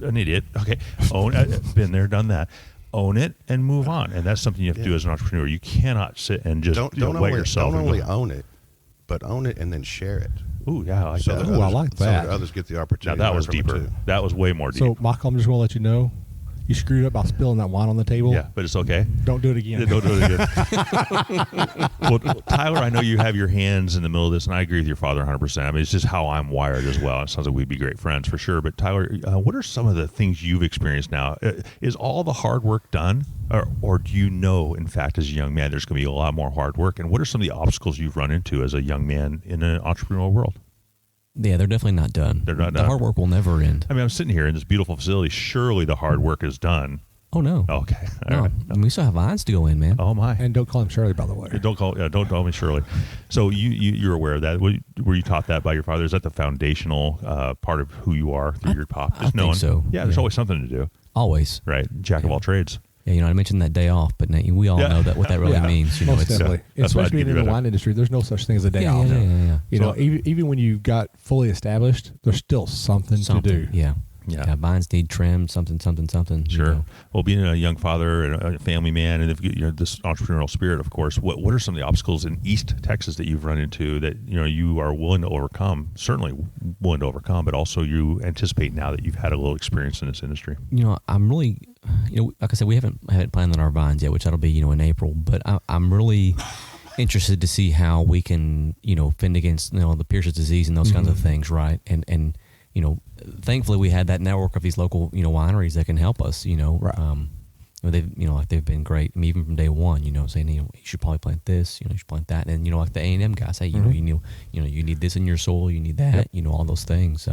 an idiot. Okay, own it. Been there, done that. Own it and move on, and that's something you have to do as an entrepreneur. You cannot sit and just wet yourself. Don't only own it, but own it and then share it. Ooh, yeah, I like that. I like that. So that others get the opportunity. Now that to was learn from it deeper. too. That was way more deep. So, Michael, I'm just going to let you know, you screwed up by spilling that wine on the table. Yeah, but it's okay. Don't do it again. Don't do it again. Well, Tyler, I know you have your hands in the middle of this, and I agree with your father 100%. I mean, it's just how I'm wired as well. It sounds like we'd be great friends for sure. But Tyler, what are some of the things you've experienced now? Is all the hard work done, or do you know, in fact, as a young man, there's going to be a lot more hard work? And what are some of the obstacles you've run into as a young man in an entrepreneurial world? Yeah, they're definitely not done. They're not The done. hard work will never end. I mean, I'm sitting here in this beautiful facility. Surely the hard work is done. Oh, no. Okay. All No. right. I mean, we still have vines to go in, man. Oh, my. And don't call him Shirley, by the way. Don't call me Shirley. So you're aware of that. Were you taught that by your father? Is that the foundational part of who you are through your pop? I think so. Yeah, there's always something to do. Always. Right. Jack of all trades. Yeah, I mentioned that day off, but we all know that what that really means. Most it's definitely. that's why I'd Especially give in you the that. wine industry, there's no such thing as a day yeah, off. yeah. You know, even when you got fully established, there's still something to do. Yeah. Yeah. Vines need trim, something. Sure. Well, being a young father and a family man, and this entrepreneurial spirit, of course, what are some of the obstacles in East Texas that you've run into that you are willing to overcome? Certainly willing to overcome, but also you anticipate now that you've had a little experience in this industry. I'm really, like I said, we haven't planned on our vines yet, which that'll be in April. But I'm really interested to see how we can fend against the Pierce's disease and those kinds of things, right? And thankfully we had that network of these local, wineries that can help us, Right. they've been great. I mean, even from day one, saying, you should probably plant this, you should plant that. And, like the A&M guys, hey, you need this in your soil, you need that, all those things.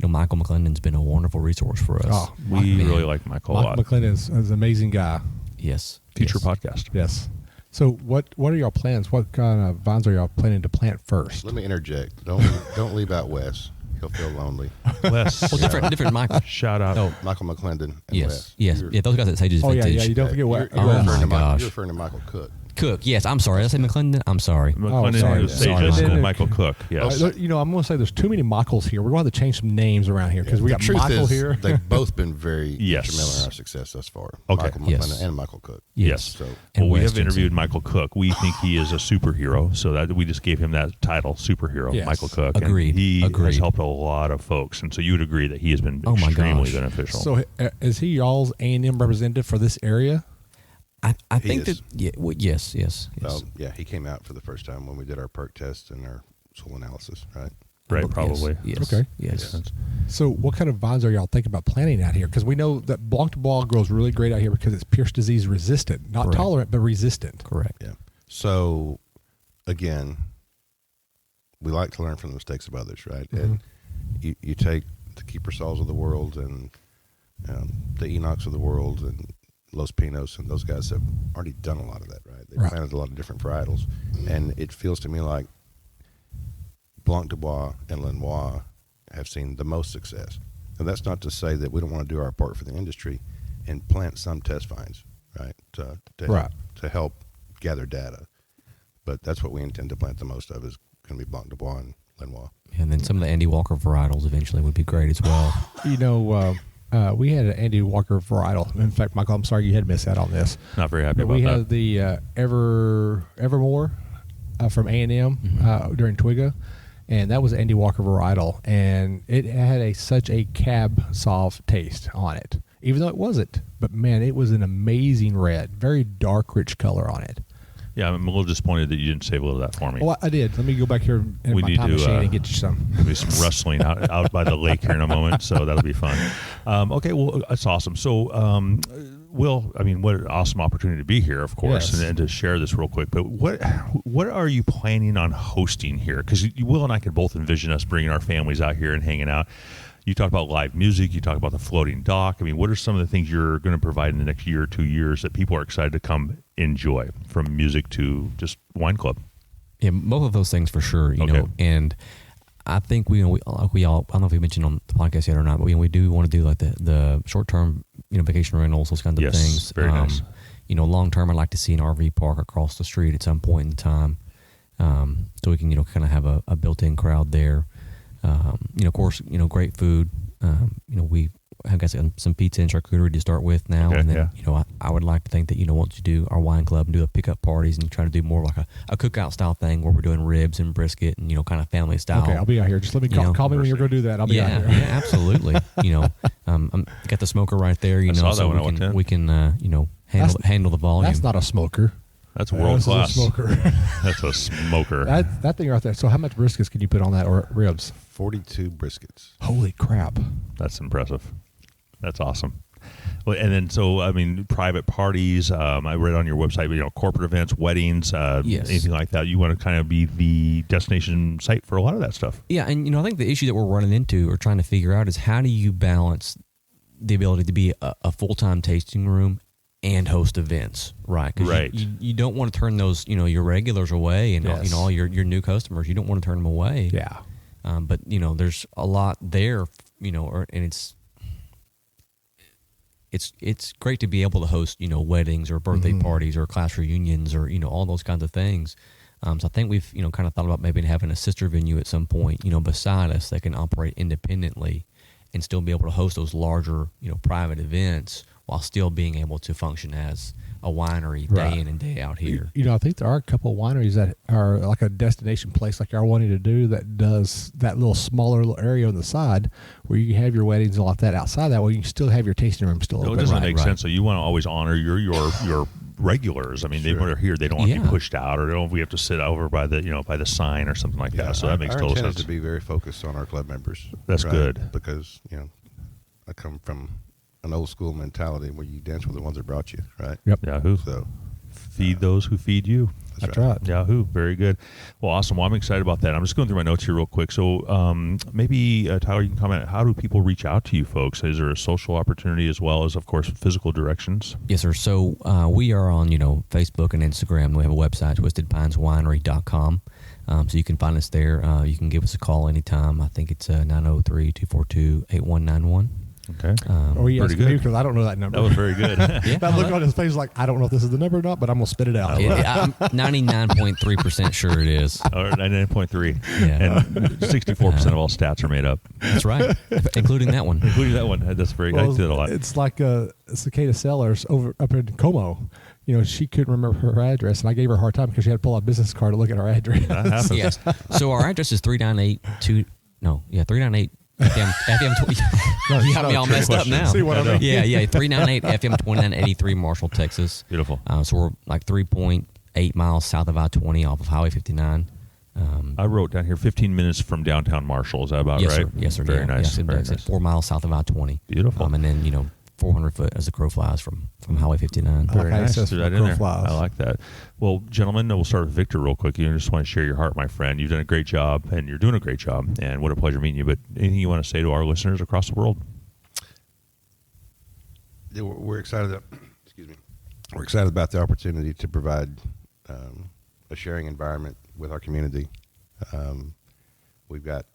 Michael McClendon's been a wonderful resource for us. Oh, We really like Michael a lot. Michael McClendon is an amazing guy. Yes. Future yes. podcast. Yes. So what are y'all plans? What kind of vines are y'all planning to plant first? Let me interject. Don't leave out Wes. He'll feel lonely. Wes. Well, different Michael. Shout out. Oh, Michael McClendon and yes. Wes. Yes. You're- Yeah, those guys at Sages Oh, yeah, Vintage. yeah. You don't forget what. You're Oh, referring my to gosh. You're referring to Michael Cook. Cook. Yes, I'm sorry. Did I say McClendon? I'm sorry. McClendon sorry. is Sorry, Sages Michael. and Michael Cook. Yes. I'm going to say there's too many Michaels here. We're going to have to change some names around here because we The got truth Michael is, here. They've both been very Yes. instrumental in our success thus far. Okay. Michael Yes. McClendon and Michael Cook. Yes. So And Well, we Wes have interviewed Jensen. Michael Cook. We think he is a superhero, so that we just gave him that title, superhero, Yes. Michael Cook. Agreed. And he has Agreed. helped a lot of folks, and so you would agree that he has been Oh, my extremely gosh. beneficial. So is he y'all's A&M representative for this area? I He think is. that yes. yeah, he came out for the first time when we did our perk test and our soil analysis, right? Right, probably. Yes. Okay. Yes. Yes. So what kind of vines are y'all thinking about planting out here? Because we know that Blanc de Bois grows really great out here because it's Pierce disease resistant. Not Correct. tolerant, but resistant. Correct. Yeah. So, again, we like to learn from the mistakes of others, right? And you take the Keeper Sauls of the world and the Enochs of the world and Los Pinos, and those guys have already done a lot of that, right? They've Right. planted a lot of different varietals. And it feels to me like Blanc de Bois and Lenoir have seen the most success. And that's not to say that we don't want to do our part for the industry and plant some test vines, right? Right. To help gather data. But that's what we intend to plant the most of is going to be Blanc de Bois and Lenoir. And then some of the Andy Walker varietals eventually would be great as well. We had an Andy Walker varietal. In fact, Michael, I'm sorry you had missed out on this. Not very happy But we about had that. the Evermore from A&M during Twigga, and that was Andy Walker varietal, and it had such a cab sauv taste on it, even though it wasn't. But man, it was an amazing red, very dark, rich color on it. Yeah, I'm a little disappointed that you didn't save a little of that for me. Well, I did. Let me go back here in We my need time to, machine and get you some. There'll be some wrestling out by the lake here in a moment, so that'll be fun. Okay, well, that's awesome. So, Will, I mean, what an awesome opportunity to be here, of course, Yes. and to share this real quick. But what are you planning on hosting here? Because Will and I could both envision us bringing our families out here and hanging out. You talk about live music. You talk about the floating dock. I mean, what are some of the things you're going to provide in the next year or 2 years that people are excited to come enjoy, from music to just wine club? Yeah, both of those things for sure. You Okay. know, and I think we all, I don't know if we mentioned on the podcast yet or not, but we do want to do like the short term, vacation rentals, those kinds of Yes, things. very nice. Long term, I'd like to see an RV park across the street at some point in time, so we can kind of have a built in crowd there. Of course, great food. We have got some pizza and charcuterie to start with now, Okay, and then yeah. I would like to think that once you do our wine club and do the pickup parties and try to do more like a cookout style thing where we're doing ribs and brisket and kind of family style. Okay, I'll be out here. Just let me call me when you're going to do that. I'll be out Yeah, here. yeah, absolutely. Got the smoker right there. saw that so when I walked in. we can handle the volume. That's not a smoker. That's world This is a class. smoker. That's a smoker. that thing right there. So how much briskets can you put on that, or ribs? 42 briskets. Holy crap. That's impressive. That's awesome. Well, and then private parties. I read on your website, corporate events, weddings, Yes. anything like that. You want to kind of be the destination site for a lot of that stuff. Yeah, and I think the issue that we're running into or trying to figure out is how do you balance the ability to be a full-time tasting room and host events, right? 'Cause Right. You don't want to turn those, your regulars away and Yes. all your new customers. You don't want to turn them away. Yeah. But there's a lot there, and it's great to be able to host, weddings or birthday parties or class reunions or all those kinds of things. So I think we've kind of thought about maybe having a sister venue at some point, beside us that can operate independently and still be able to host those larger, private events while still being able to function as a winery day Right. in and day out here. I think there are a couple of wineries that are like a destination place like you're wanting to do that does that little smaller little area on the side where you can have your weddings and all like that. Outside that way, you can still have your tasting room still No, it open. doesn't Right, make right. sense. So you want to always honor your regulars. I mean, they Sure. when they're here, they don't want to be Yeah. pushed out, or we have to sit over by the by the sign or something like that. So that makes our total intent sense. is to be very focused on our club members. That's good. because I come from an old school mentality where you dance with the ones that brought you, right? Yep. Yahoo. So Feed those who feed you. That's right. Yahoo. Very good. Well, awesome. Well, I'm excited about that. I'm just going through my notes here real quick. So maybe, Tyler, you can comment. How do people reach out to you folks? Is there a social opportunity as well as, of course, physical directions? Yes, sir. So we are on, Facebook and Instagram. We have a website, twistedpineswinery.com. So you can find us there. You can give us a call anytime. I think it's 903-242-8191. Okay. Oh, yes, Pretty good. because I don't know that number. That was very good. Yeah, That look on his face like, I don't know if this is the number or not, but I'm going to spit it out. I'm 99.3% sure it is. Or 99.3. Yeah. And 64% of all stats are made up, That's right, including that one. including that one. That's very, I did a lot. It's like Cicada Sellers up in Como. She couldn't remember her address, and I gave her a hard time because she had to pull out a business card to look at her address. That happens. Yes. So our address is 398 FM 20. You got me all messed up now. See what I mean? Yeah, 398 FM 2983 Marshall, Texas. Beautiful. So we're like 3.8 miles south of I-20 off of Highway 59. I wrote down here 15 minutes from downtown Marshall. Is that about Yes, right? sir. Yes, sir. Very Yeah. nice. Yes, Very it's nice. 4 miles south of I-20. Beautiful. And then 400 foot as the crow flies from Highway 59. Very Okay, nice. so Threw that in crow there. flies. I like that. Well, gentlemen, we'll start with Victor real quick. You just want to share your heart, my friend. You've done a great job, and you're doing a great job. And what a pleasure meeting you. But anything you want to say to our listeners across the world? Yeah, we're excited. Excuse me. We're excited about the opportunity to provide a sharing environment with our community. We've got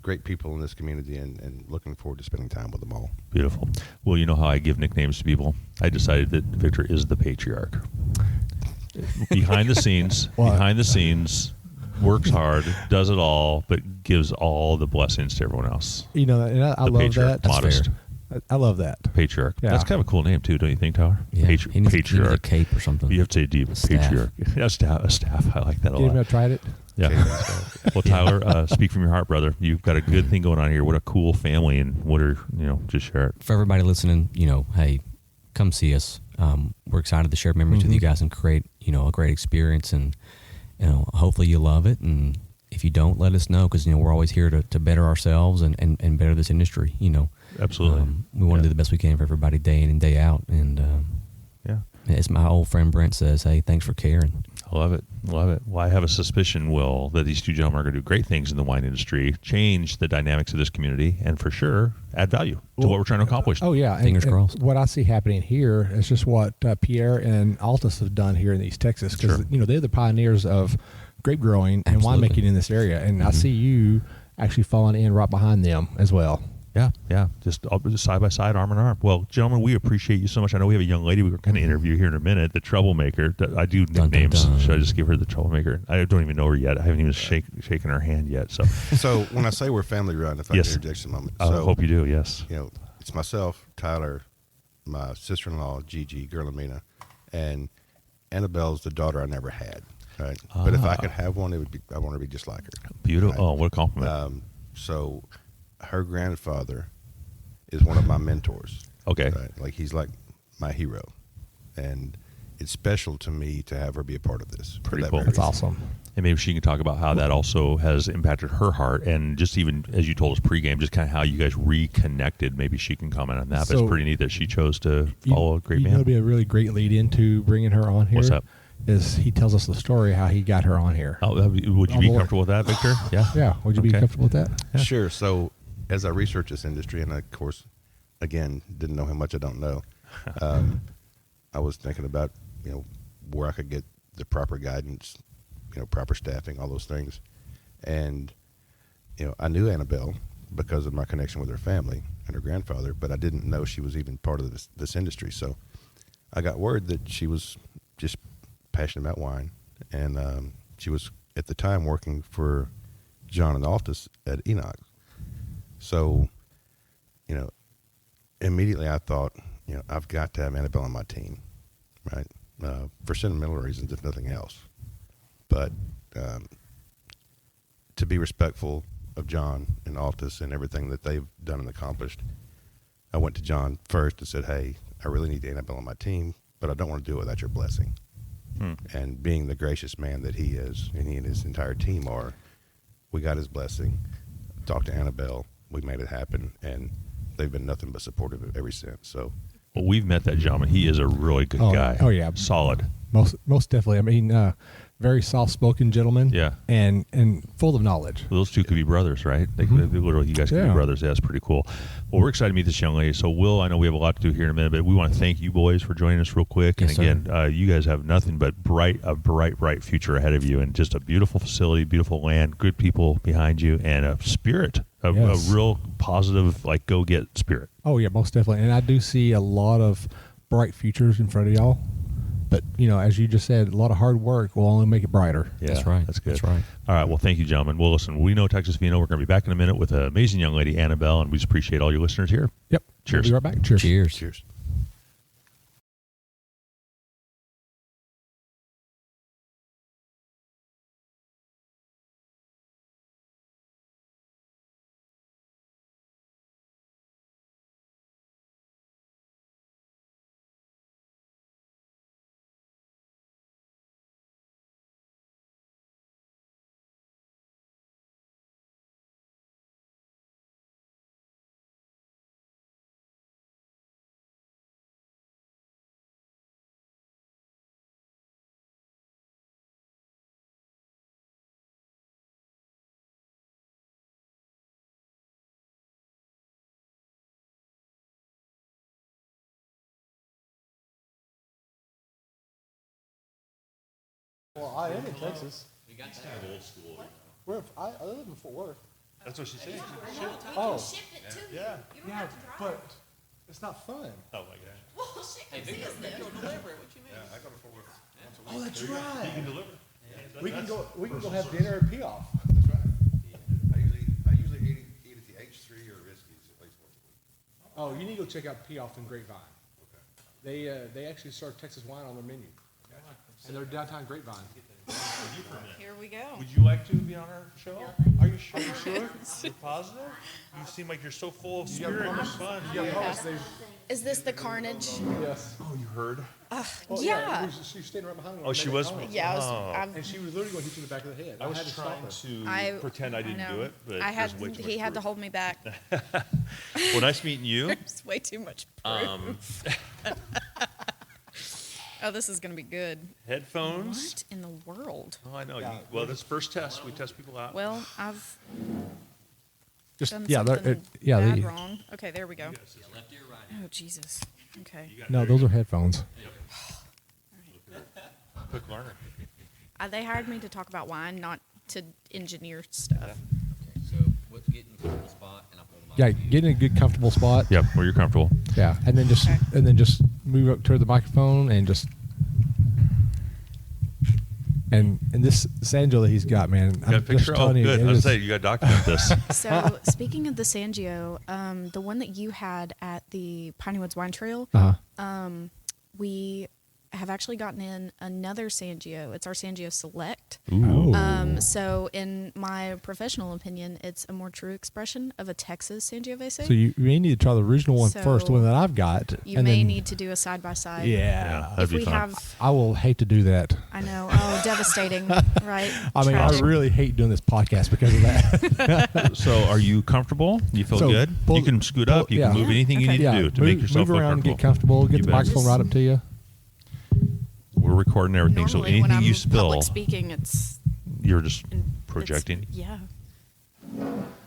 great people in this community, and looking forward to spending time with them all. Beautiful. Well, you know how I give nicknames to people. I decided that Victor is the patriarch. Behind the scenes, works hard, does it all, but gives all the blessings to everyone else. And I The love patriarch, that. modest. I love that. Patriarch. Yeah. That's kind of a cool name too, don't you think, Tyler? Yeah. He needs he needs a Patriarch. cape or something. You have to say deep. Staff. Patriarch. Yeah, a staff. I like that a Did you lot. tried it? Yeah. Okay, so- Well, Tyler, speak from your heart, brother. You've got a good thing going on here. What a cool family, and what are just share it. For everybody listening, hey, come see us. We're excited to share memories with you guys and create, a great experience. And, hopefully you love it. And if you don't, let us know, because, we're always here to better ourselves and better this industry, Absolutely. We want to do the best we can for everybody day in and day out. And Yeah. as my old friend Brent says, hey, thanks for caring. I love it. Love it. Well, I have a suspicion, Will, that these two gentlemen are going to do great things in the wine industry, change the dynamics of this community, and for sure add value to what we're trying to accomplish. Oh, yeah. Fingers crossed. What I see happening here is just what Pierre and Altus have done here in East Texas, because, Sure. they're the pioneers of grape growing and Absolutely. winemaking in this area. And I see you actually falling in right behind them as well. Yeah. Just side by side, arm in arm. Well, gentlemen, we appreciate you so much. I know we have a young lady we're going to interview here in a minute, the troublemaker. I do Dun, dun, nicknames. dun. Should I just give her the troublemaker? I don't even know her yet. I haven't even shaken her hand yet. So So when I say we're family run, if I Yes. can interject a moment. I So, hope you do. Yes. it's myself, Tyler, my sister-in-law, Gigi, Gerlamina, and Annabelle's the daughter I never had, right? But if I could have one, I want her to be just like her. Beautiful. Right. Oh, what a compliment. So her grandfather is one of my mentors. Okay. Right? Like, he's like my hero. And it's special to me to have her be a part of this. for Pretty that cool. very That's reason. awesome. And maybe she can talk about how that also has impacted her heart, and just even as you told us pregame, just kind of how you guys reconnected. Maybe she can comment on that. But So- it's pretty neat that she chose to follow a great man. It'll be a really great lead into bringing her on here. What's that? Is he tells us the story how he got her on here. Oh, would you On be board. comfortable with that, Victor? Yeah. Yeah. Would you be Okay. comfortable with that? Yeah. Sure. So as I research this industry, and of course, again, didn't know how much I don't know, I was thinking about, where I could get the proper guidance, proper staffing, all those things. And, I knew Annabelle because of my connection with her family and her grandfather, but I didn't know she was even part of this industry. So I got word that she was just passionate about wine. And she was, at the time, working for John and Altus at Enoch. So, immediately I thought, I've got to have Annabelle on my team, right? For sentimental reasons, if nothing else. But to be respectful of John and Altus and everything that they've done and accomplished, I went to John first and said, hey, I really need Annabelle on my team. but I don't want to do it without your blessing. And being the gracious man that he is, and he and his entire team are, we got his blessing. Talked to Annabelle. We made it happen, and they've been nothing but supportive ever since. So, Well, we've met that gentleman. He is a really good guy. Oh, yeah. Solid. Most definitely. I mean, very soft-spoken gentleman. Yeah. And full of knowledge. Well, those two could be brothers, right? They literally, you guys could be Yeah. brothers. Yeah, that's pretty cool. Well, we're excited to meet this young lady. So, Will, I know we have a lot to do here in a minute, but we want to thank you boys for joining us real quick. Yes, And again, you guys have nothing but a bright future ahead of you, and just a beautiful facility, beautiful land, good people behind you, and a spirit, a real positive, like, go get spirit. Oh, yeah, most definitely. And I do see a lot of bright futures in front of y'all. But, as you just said, a lot of hard work will only make it brighter. Yeah, That's right. That's good. That's right. All right. Well, thank you, gentlemen. Well, listen, we know Texas Vino. We're going to be back in a minute with an amazing young lady, Annabelle, and we just appreciate all your listeners here. Yep. Cheers. We'll be right back. Cheers. Cheers. cheers. Well, I am in Texas. It's kind of old school. I live in Fort Worth. That's what she's saying. Oh, Ship it to you. Yeah. You don't have to drive. but it's not fun. Oh, my gosh. Well, shit, come see us then. Oh, that's right. You can deliver. We can go have dinner at P-Off. That's right. I usually eat at the H3 or Risky's at least once a week. Oh, you need to go check out P-Off in Grapevine. They actually serve Texas wine on their menu. And they're downtown Grapevine. Here we go. Would you like to be on our show? Are you sure? You're positive? You seem like you're so full of spirit and fun. Is this the carnage? Yes. Oh, you heard? Yeah. She was standing right behind me. Oh, she was? Yeah, I'm, And she was literally going to hit you in the back of the head. I had to was stop trying her. to pretend I didn't know. do it, but I had, there's way too he much had to proof. hold me back. Well, nice meeting you. There's way too much proof. Oh, this is going to be good. Headphones. What in the world? Oh, I know. Well, that's first test. We test people out. Well, I've Just done yeah, something yeah. bad wrong. Okay, there we go. Oh, Jesus. Okay. No, those are headphones. Quick learner. They hired me to talk about wine, not to engineer stuff. Okay, so what's getting a comfortable spot, and I'll pull the Yeah, get in a good comfortable spot. Yep, where you're comfortable. Yeah, and then just Okay. Move up to the microphone and just. And this Sangio that he's got, man. You got a picture? Oh, good. I was saying, you got to document this. So, speaking of the Sangio, the one that you had at the Piney Woods Wine Trail, we have actually gotten in another Sangio. It's our Sangio Select. Ooh. So, in my professional opinion, it's a more true expression of a Texas Sangiovese. So you may need to try the original one So first, the one that I've got. You and may then- need to do a side by side. Yeah, that'd If be we fun. have, I will hate to do that. I know, oh, devastating, right? I mean, Tragic. I really hate doing this podcast because of that. So, are you comfortable? You feel So, good? pull- You can scoot up. You yeah. can move anything you Okay. need to do to make yourself move feel around, comfortable. get comfortable, get You the bet. microphone right up to you. We're recording everything, so Normally, when anything I'm you spill, public speaking, it's you're just it's- projecting. Yeah,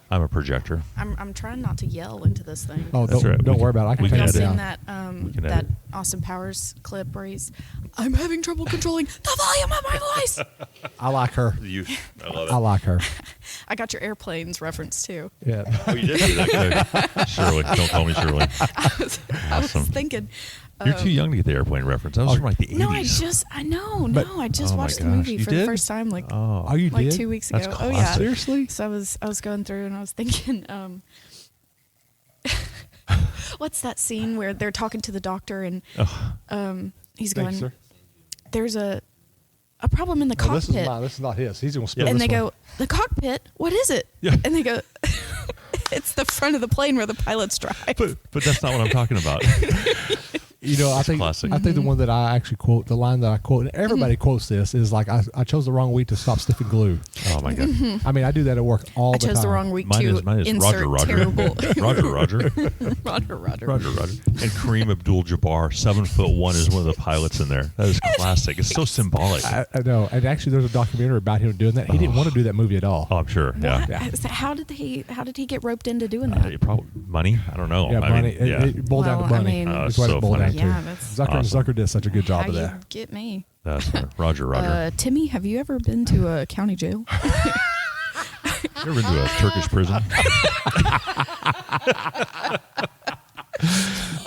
I'm a projector. I'm trying not to yell into this thing. Oh, That's don't, right. don't We worry can- about it. I can we turn can it edit. Seen down. that can that edit. Austin Powers clip where he's, I'm having trouble controlling the volume of my voice. I like her. You, I love it. I like her. I got your airplanes reference too. Yeah. Oh, you did do that good. Shirley, don't call me Shirley. I was Awesome. thinking. You're too young to get the airplane reference. That was from like the 80s. No, I just Oh my watched the gosh, movie you for the did? first time like Oh, you like did? 2 weeks That's ago. Oh yeah. Seriously? So I was going through and I was thinking, what's that scene where they're talking to the doctor and he's Thank going, you, sir. there's a problem in the Oh, this is cockpit. mine. This is not his. He's going to spill And this they one. go, the cockpit? What is it? Yeah. And they go, it's the front of the plane where the pilots drive. But that's not what I'm talking about. I think classic. I think the one that I actually quote, the line that I quote, and everybody quotes this, is like, I chose the wrong week to stop sniffing glue. Oh my god. I mean, I do that at work all I the time. chose the wrong week Mine to is insert Roger. terrible. Roger. Roger. And Kareem Abdul-Jabbar, 7'1", is one of the pilots in there. That is classic. It's so symbolic. I know. And actually, there's a documentary about him doing that. He didn't want to do that movie at all. Oh, I'm sure. Yeah. What? Yeah. So how did he get roped into doing that? Probably money. I don't know. Yeah, I money. mean, yeah. It boiled down to Well, I money. mean- That's what so it boiled funny. down Yeah, to. that's Zucker did such a good job How of you that. get me? That's Roger. Timmy, have you ever been to a county jail? You ever been to a Turkish prison?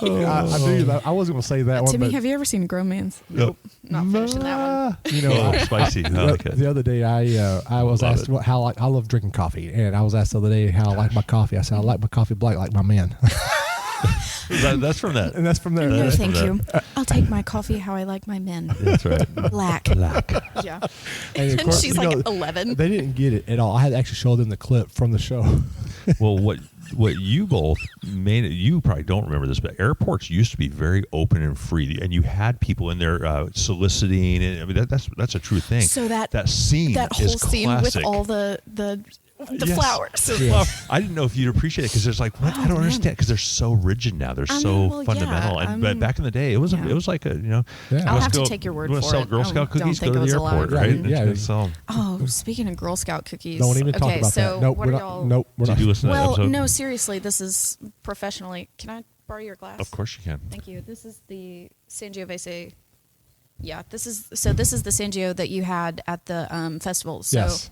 I do. I wasn't going to say that one. Timmy, but, have you ever seen Grown Man's? Nope. Not finishing that one. Oh, spicy. I like it. The other day, I was Love asked it. how I love drinking coffee, and I was asked the other day how I like my coffee. I said I like my coffee black, like my man, That's from that. and that's from there. No, That's thank from you. I'll take my coffee how I like my men. That's right. Black. Yeah. And of And course, she's you like know, 11. They didn't get it at all. I had to actually show them the clip from the show. Well, what you both made it, you probably don't remember this, but airports used to be very open and free, and you had people in there soliciting, and I mean that's a true thing. So that scene, that whole is scene classic. with all the Yes. flowers. Yeah. I didn't know if you'd appreciate it because there's like, what? I don't man. understand because they're so rigid now. They're I so mean, well, fundamental. yeah, and but back in the day, it was yeah. it was like a Yeah. I'll let's have to go- take your word you wanna for sell it. Girl I Scout don't cookies? think Go to it the was airport, allowed. right? Yeah. Sell 'em. Oh, speaking of Girl Scout cookies. Don't even talk okay, about so that. Nope. what We're are not. y'all? Nope. We're Did not. you listen to that Well, episode? no, seriously, this is professionally. Can I borrow your glass? Of course you can. Thank you. This is the Sangiovese. Yeah, this is the Sangio that you had at the festival. So Yes.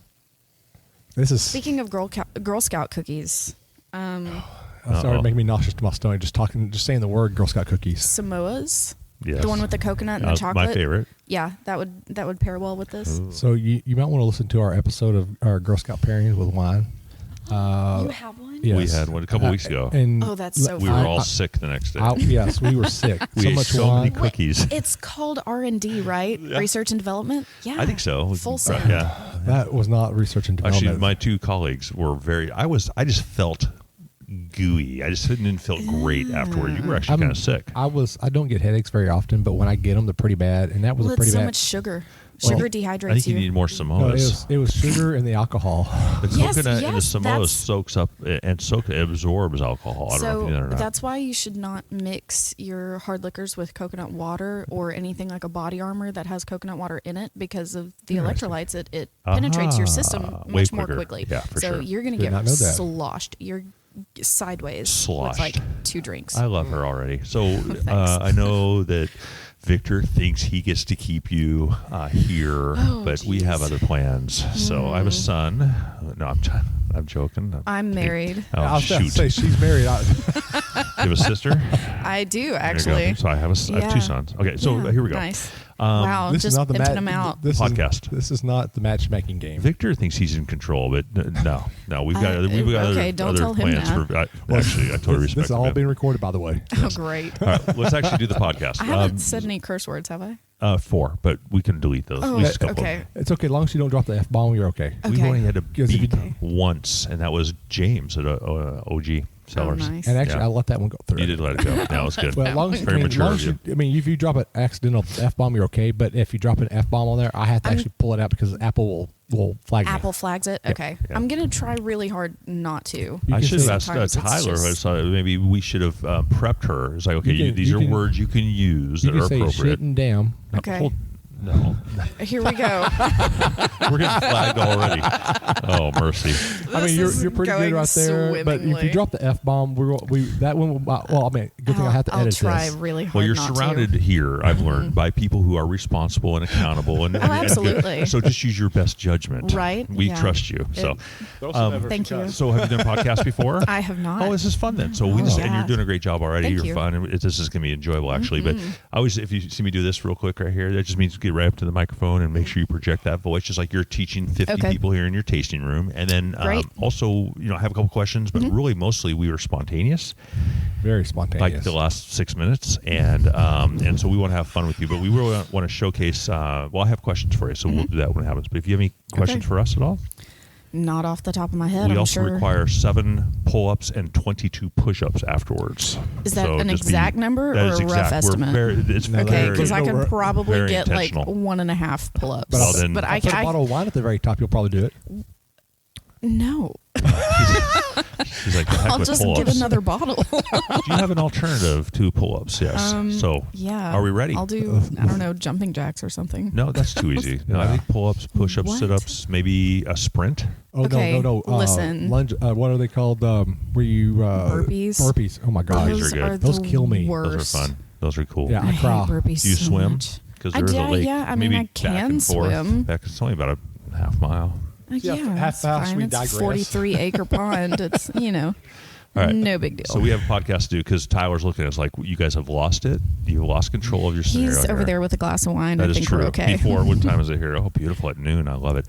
This is. speaking of Girl Scout cookies, That's Uh-oh. already making me nauseous to my stomach. Just saying the word Girl Scout cookies. Samoas, Yes. the one with the coconut and the My chocolate. favorite. Yeah, that would pair well with this. So you might want to listen to our episode of our Girl Scout pairings with wine. You have one? Yes. We had one a couple weeks ago. And Oh, that's so We fun. were all sick the next day. yes, we were sick. We so ate much so wine. many cookies. It's called R&D, right? Yeah. Research and development. Yeah, I think so. Full send. Yeah. That was not research and development. Actually, my two colleagues were I just felt gooey. I just didn't feel great afterward. You were actually I'm- kind of sick. I don't get headaches very often, but when I get them, they're pretty bad. And that was Well, a it's pretty so bad. much sugar. Well, Sugar I dehydrates think you you. need more No, Samoas. it was sugar and the alcohol. The Yes, coconut and the yes, Samoa that's- soaks up and absorbs alcohol. I don't know if you know that or not. That's why you should not mix your hard liquors with coconut water or anything like a body armor that has coconut water in it because of the Interesting. electrolytes. It penetrates your system Way much more quicker. quickly. Yeah, for so sure. you're going to Did not get know that. sloshed. You're sideways Sloshed. with like 2 drinks. I love her already. So Thanks. I know that Victor thinks he gets to keep you here, Oh, but we geez. have other plans. So I have a son. No, I'm joking. I'm married. Oh, I was about to shoot. say she's married. You have a sister? I do There you go. actually. So I have I have 2 sons. Okay, so Yeah, here we go. Nice. wow, this just is not the pimping them out. This Podcast. This is not the matchmaking game. Victor thinks he's in control, but no, we've got okay, other, don't other tell him plans that. for. Actually, I totally this respect is all him. being recorded, by the way. Oh, great. All right, let's actually do the podcast. I haven't said any curse words, have I? 4, but we can delete those. At Oh, least a couple. okay. It's okay, as long as you don't drop the F-bomb, you're okay. We've Okay. only had to Because if you beat don't- once, and that was James at OG Sellers. Oh, nice. And actually, Yeah. I let that one go through. You did let it go. That was good. Well, as long as, Very mature long of as you. if you drop an accidental F-bomb, you're okay. But if you drop an F-bomb on there, I have to actually pull it out because Apple will flag Apple me. flags it. Yeah. Okay, Yeah. I'm gonna try really hard not to. You I can should say- have asked sometimes it's Tyler. just- Maybe we should have prepped her. It's like, okay, You can- these you are can- words you can use You that are can say appropriate. shit and damn. No, Okay. No, Here we go. we're getting flagged already. Oh, mercy. I mean, This is you're pretty good going right there. But if swimmingly. you drop the F-bomb, that one will, well, I mean, good thing I have to I'll edit try this. really hard. Well, you're not surrounded To. here, I've learned, by people who are responsible and accountable. And absolutely. So just use your best judgment. Right, We yeah. trust you. So, Thank you. so have you done podcasts before? I have not. Oh, this is fun then. So we Oh. just, and Yeah. you're doing a great job already. Thank You're you. fun. This is going to be enjoyable actually. But I always, if you see me do this real quick right here, that just means get right up to the microphone and make sure you project that voice, just like you're teaching 50 Okay. people here in your tasting room. And then Great. also, I have a couple questions, but really mostly we were spontaneous, Very spontaneous. like the last 6 minutes, and so we want to have fun with you. But we really want to showcase. Well, I have questions for you, so we'll do that when it happens. But if you have any questions for us at all, Not off the top of my head. We I'm also sure. require 7 pull-ups and 22 push-ups afterwards. Is that So an just exact number that or is a rough exact. We're estimate? it's No, Okay, very, because I No, could probably very get like intentional. 1.5 pull-ups. But Well, then- but I'll put a bottle of wine at the very top. You'll probably do it. no. He's like, the heck I'll with just pull-ups. get another bottle. Do you have an alternative to pull-ups? Yes. So yeah. are we ready? I'll do, I don't know, jumping jacks or something. No, that's too easy. No, I think pull-ups, push-ups, What? sit-ups, maybe a sprint. Oh Okay, no! listen. Lunge. What are they called? Where you Burpees. Burpees. Oh my god! Those are good. Those the kill me. Worst. Those are fun. Those are cool. Yeah. I hate crawl. burpees Do you so swim? much. Because I there is a do, lake. yeah. I mean, maybe I back can and forth. swim. It's only about a half mile. Yeah, Yeah, half it's fast, fine. we It's digress. 43 acre pond. It's, All right. no big deal. So we have a podcast to do because Tyler's looking at us like, you guys have lost it. You've lost control of your scenario. He's over here. there with a glass of wine. That I is think true. we're okay. Before, what time is it here? Oh, beautiful at noon. I love it.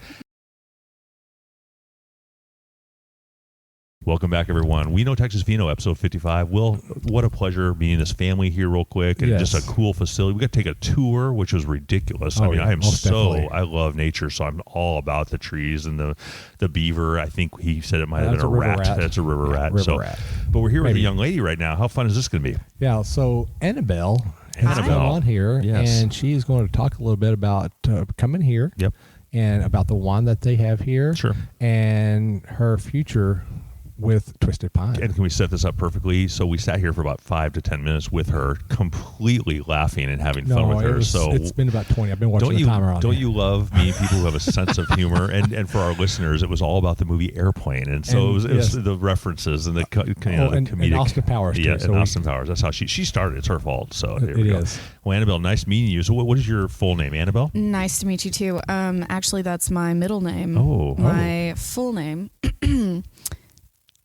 Welcome back, everyone. We Know Texas Vino, episode 55. Will, what a pleasure meeting this family here real quick. And Yes. just a cool facility. We got to take a tour, which was ridiculous. I Oh, mean, yeah, I am most so, definitely. I love nature, so I'm all about the trees and the beaver. I think he said it might have That's been a a river rat. rat. That's a river Yeah, rat. river so, rat. But we're here with a Maybe. young lady right now. How fun is this going to be? Yeah. So Annabelle has Annabelle. come on here, Yes. and she is going to talk a little bit about coming here. Yep. And about the wine that they have here. Sure. And her future with Twisted Pine. And can we set this up perfectly? So we sat here for about 5 to 10 minutes with her, completely laughing and having fun with her. So it's been about 20. I've been watching the timer on. don't here. you love meeting people who have a sense of humor? And for our listeners, it was all about the movie Airplane, and so And, it was yes. the references and the the and comedic. Austin Powers, too, yeah, so and we- Austin Powers. That's how she started. It's her fault. So there It we go. is. Well, Annabelle, nice meeting you. So what is your full name, Annabelle? Nice to meet you too. Actually, that's my middle name. Oh. My full name.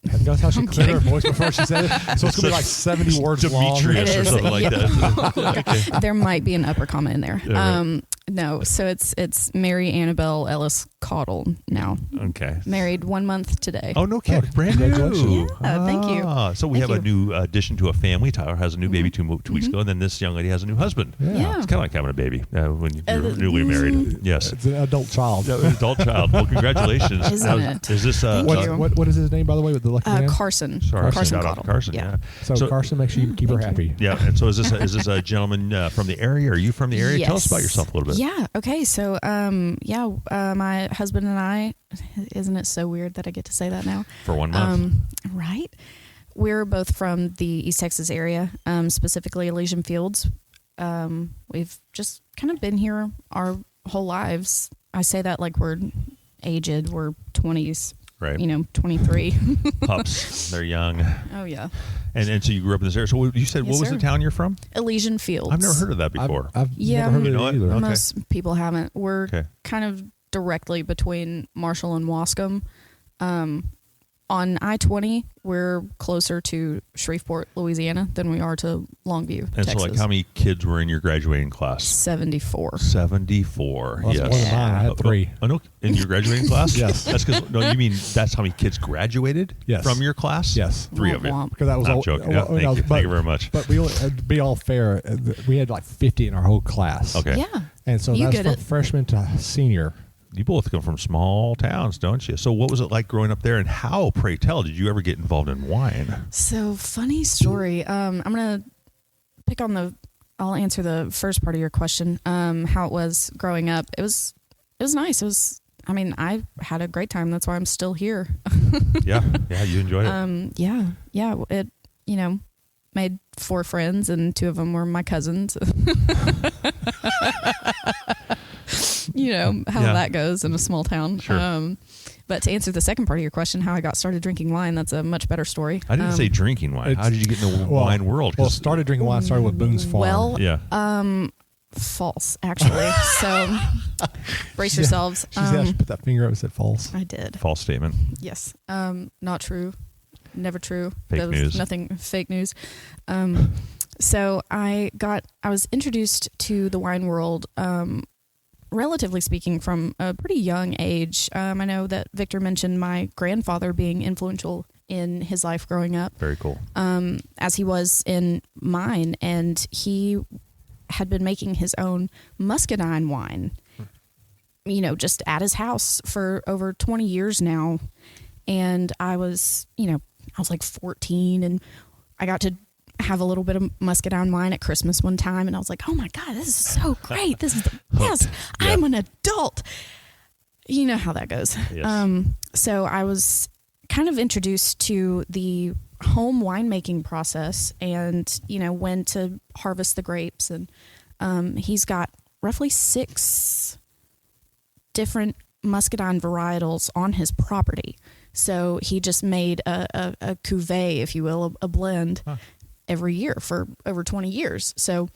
Notice how she I'm cleared her kidding. voice before she said it. So it's going to be like 70 words long. Demetrius It or is, something like yeah. that. Okay. There might be an upper comma in there. Yeah, right. No, so it's Mary Annabelle Ellis Caudle now. Okay. Married 1 month today. Oh, no kidding. Brand new. congratulations. Yeah, thank you. So we Thank have a you. new addition to a family. Tyler has a new baby two weeks ago, and then this young lady has a new husband. Yeah. It's kind of like having a baby when you're Uh, newly married. Yes. It's an adult child. Adult child. Well, congratulations. Isn't Now, it? Is this Thank What, you. what is his name, by the way, with the lucky man? Carson. Sorry, Carson shout out to Caudle. Carson. Yeah. So, Carson, make sure you keep her Thank happy. Yeah. And so is this a gentleman from the area? Are you from the area? Yes. Tell us about yourself a little bit. Yeah. Okay. So, my husband and I, isn't it so weird that I get to say that now? For 1 month. Right. We're both from the East Texas area, specifically Elysian Fields. We've just kind of been here our whole lives. I say that like we're aged. We're 20s. Right. 23. Pups. They're young. Oh yeah. And so you grew up in this area. So you said, Yes, what was sir. the town you're from? Elysian Fields. I've never heard of that before. I've Yeah. never heard You know of it what? either. Okay. Most people haven't. We're Okay. kind of directly between Marshall and Wascom. On I-20, we're closer to Shreveport, Louisiana, than we are to Longview, And Texas. so, like, how many kids were in your graduating class? 74. 74. Well, that's Yes. more than mine. I had 3. Oh, no, in your graduating class? Yes. That's because, no, you mean that's how many kids graduated Yes. from your class? Yes. 3 of you. Womp womp. Because that was I'm all. joking. well, Yeah, no, thank you very much. But we only, to be all fair, we had like 50 in our whole class. Okay. Yeah. And so You that's get from it. freshman to senior. You both come from small towns, don't you? So what was it like growing up there, and how, pray tell, did you ever get involved in wine? So, funny story. I'm going to pick on I'll answer the first part of your question, how it was growing up. It was nice. I had a great time. That's why I'm still here. Yeah, you enjoyed it. Yeah. It, made 4 friends, and 2 of them were my cousins. You know how Yeah. that goes in a small town. Sure. But to answer the second part of your question, how I got started drinking wine, that's a much better story. I didn't say drinking wine. How did you get in the wine world? Well, 'Cause- started drinking wine. Started with Boone's Farm. Well, yeah. false, actually. So brace yourselves. She said, she put that finger up and said false. I did. False statement. Yes. Not true. Never true. Fake There was news. Nothing fake news. So I was introduced to the wine world, relatively speaking, from a pretty young age. I know that Victor mentioned my grandfather being influential in his life growing up, Very cool. as he was in mine, and he had been making his own muscadine wine just at his house for over 20 years now. And I was like 14, and I got to have a little bit of muscadine wine at Christmas one time, and I was like, oh my God, this is so great. This is the best. Yeah. I'm an adult. You know how that goes. Yes. So I was kind of introduced to the home winemaking process and, when to harvest the grapes. And he's got roughly 6 different muscadine varietals on his property. So he just made a cuvee, if you will, a blend every year for over 20 years. So,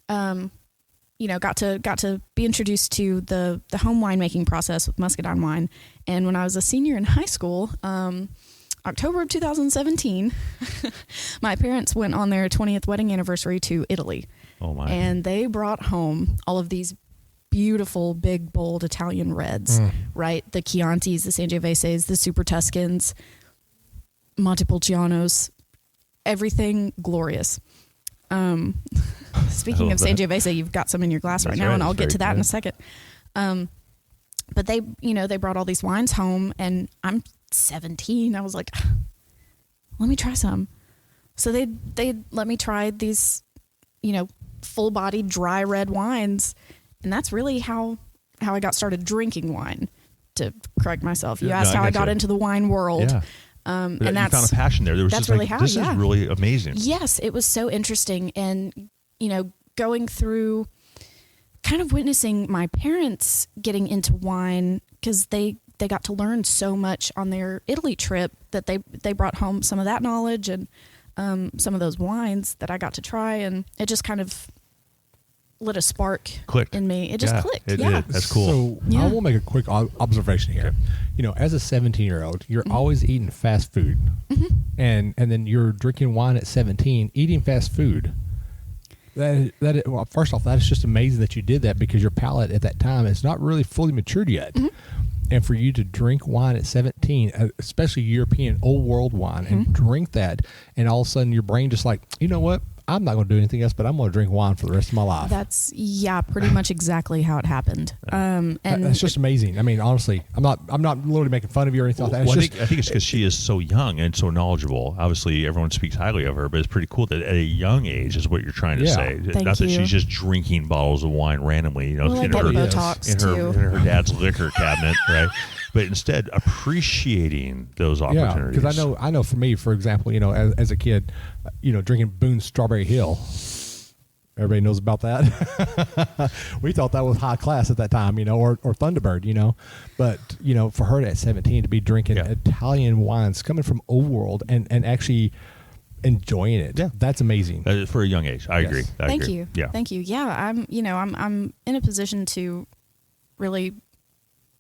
got to be introduced to the home winemaking process with muscadine wine. And when I was a senior in high school, October of 2017, my parents went on their 20th wedding anniversary to Italy. Oh my! And they brought home all of these beautiful, big, bold Italian reds, right? The Chiantis, the Sangioveses, the Super Tuscans, Montepulcianos, everything glorious. Speaking of Sangiovese, you've got some in your glass right now, and I'll get to that in a second. But they brought all these wines home, and I'm 17. I was like, let me try some. So they let me try these, full-bodied dry red wines. And that's really how I got started drinking wine, to correct myself. You asked how I got into the wine world. Yeah. And you that's found a passion there. There was that's just really like, how, this yeah. is really amazing. Yes, it was so interesting. And, going through kind of witnessing my parents getting into wine, because they got to learn so much on their Italy trip that they brought home some of that knowledge and some of those wines that I got to try. And it just kind of lit a spark in me. It just clicked. It did. That's cool. So I will make a quick observation here. As a 17-year-old, you're always eating fast food, and then you're drinking wine at 17, eating fast food. Well, first off, that is just amazing that you did that, because your palate at that time is not really fully matured yet. And for you to drink wine at 17, especially European old world wine, and drink that, and all of a sudden your brain just like, you know what? I'm not going to do anything else, but I'm going to drink wine for the rest of my life. That's pretty much exactly how it happened. And that's just amazing. I mean, honestly, I'm not literally making fun of you or anything like that. Well, I think it's because she is so young and so knowledgeable. Obviously, everyone speaks highly of her, but it's pretty cool that at a young age is what you're trying to say. Thank Not that you. she's just drinking bottles of wine randomly, well, in I her get Botox too. in her dad's liquor cabinet, right? But instead appreciating those opportunities. Yeah, because I know for me, for example, as a kid, drinking Boone's Strawberry Hill. Everybody knows about that. We thought that was high class at that time, or Thunderbird, But, for her at 17 to be drinking Italian wines coming from old world and actually enjoying it. Yeah. That's amazing. For a young age. I agree. Thank you. Yeah. Thank you. Yeah. I'm in a position to really,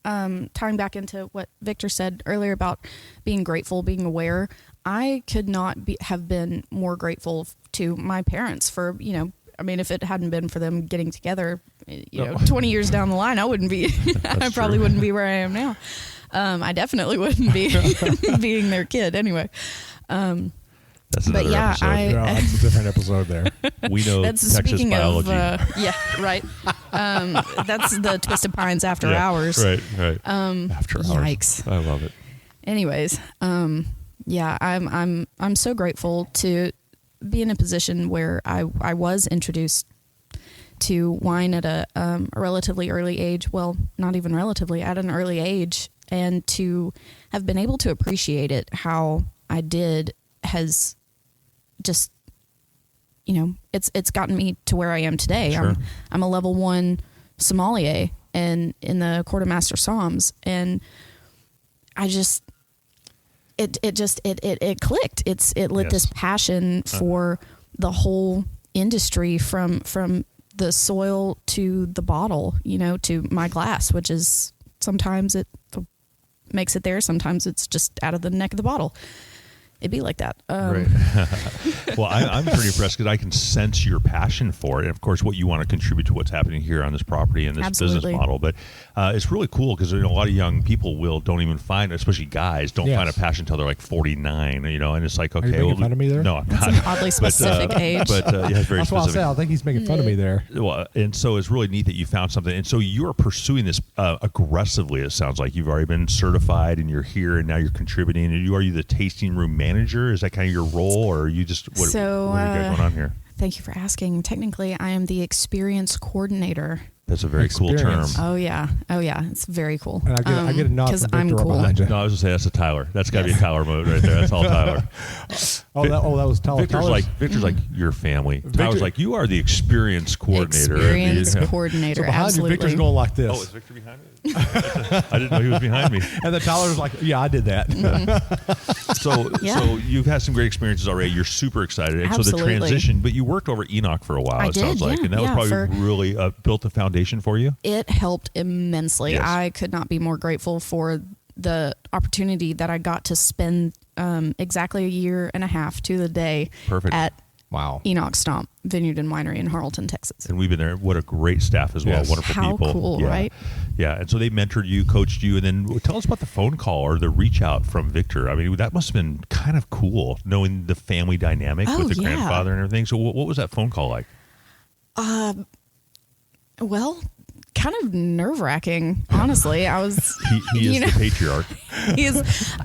tying back into what Victor said earlier about being grateful, being aware. I could not have been more grateful to my parents for, if it hadn't been for them getting together, 20 years down the line, I wouldn't be, I probably wouldn't be where I am now. I definitely wouldn't be being their kid anyway. That's another episode. That's a different episode there. We know Texas biology. Right. That's the Twisted Pines After Hours. Right. After Hours. Yikes. I love it. Anyways, I'm so grateful to be in a position where I was introduced to wine at a relatively early age. Well, not even relatively, at an early age, and to have been able to appreciate it how I did has just, it's gotten me to where I am today. Sure. I'm a level 1 sommelier and in the Court of Master Somms, and I just it clicked. It lit this passion for the whole industry from the soil to the bottle, to my glass, which is sometimes it makes it there, sometimes it's just out of the neck of the bottle. it'd be like that. Right. Well, I'm pretty impressed because I can sense your passion for it, and of course, what you want to contribute to what's happening here on this property and this Absolutely. business model. But it's really cool because a lot of young people don't even find, especially guys, don't find a passion until they're like 49. And it's like, okay, Are you making fun of me there? No, I'm That's not. an oddly specific age. But yeah, it's very That's why I specific. say I think he's making fun of me there. Well, and so it's really neat that you found something. And so you're pursuing this aggressively, it sounds like. You've already been certified and you're here and now you're contributing. And are you the tasting room manager? Is that kind of your role, or are you just, what do you got going on here? Thank you for asking. Technically, I am the experience coordinator. That's a very cool term. Experience. Oh yeah, it's very cool. And I get a nod because from I'm Victor cool. behind you. No, I was going to say that's a Tyler. That's got to be a Tyler mode right there. That's all Tyler. That was Tyler. Victor's like your family. Tyler's like, you are the experience coordinator. Experience Yeah. coordinator. So behind Absolutely. you, Victor's going like this. Oh, is Victor behind me? I didn't know he was behind me. And then Tyler's like, yeah, I did that. So you've had some great experiences already. You're super excited. And so the Absolutely. transition, but you worked over Enoch for a while, I it sounds did, like. yeah, And that was yeah, probably really built the foundation for you. It helped immensely. Yes. I could not be more grateful for the opportunity that I got to spend exactly a year and a half to the day Perfect. at Wow. Enoch Stomp Vineyard and Winery in Harleton, Texas. And we've been there. What a great staff as well. Yes. Wonderful How people. cool, Yeah. right? Yeah. And so they mentored you, coached you, and then tell us about the phone call or the reach out from Victor. I mean, that must have been kind of cool knowing the family dynamic Oh, with the yeah. grandfather and everything. So what was that phone call like? Well, kind of nerve-wracking, honestly. I was, He is you know, the patriarch. he is.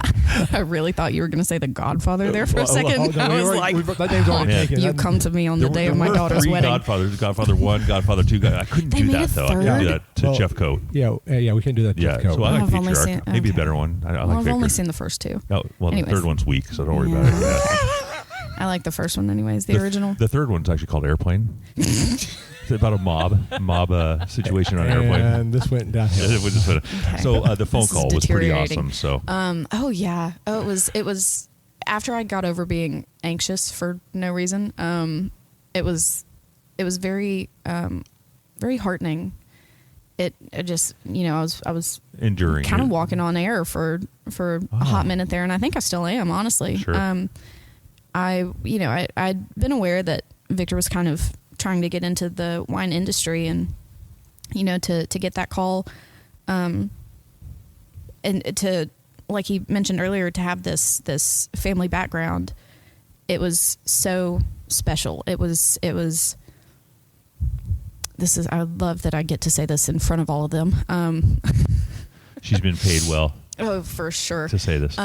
I really thought you were going to say the Godfather there for a second. I was like, that name's already Yeah. taken. you come to me on the day of my daughter's three wedding. Godfathers, Godfather 1, Godfather 2. I couldn't They do made that, a though. I couldn't do third? that to Well, Jeff Coat. Yeah, we can do that. Yeah, Jeff Coat. so I like I've only patriarch. seen- Maybe a okay. better one. I Well, like I've Victor. only seen the first two. Oh, well, Anyways. the third one's weak, so don't worry about it. Yeah. I like the first one anyways, the original. The third one's actually called Airplane. It's about a mob situation on an airplane. And this went downhill. It was just So the phone This is call was pretty deteriorating. awesome. So Oh yeah. Oh, it was after I got over being anxious for no reason. It was very very heartening. It just, I was enduring. kind of it. walking on air for a hot minute there, and I think I still am, honestly. Sure. I'd been aware that Victor was kind of trying to get into the wine industry, and to get that call, and to, like he mentioned earlier, to have this family background, it was so special. It was. I love that I get to say this in front of all of them. She's been paid well Oh, for sure. to say this.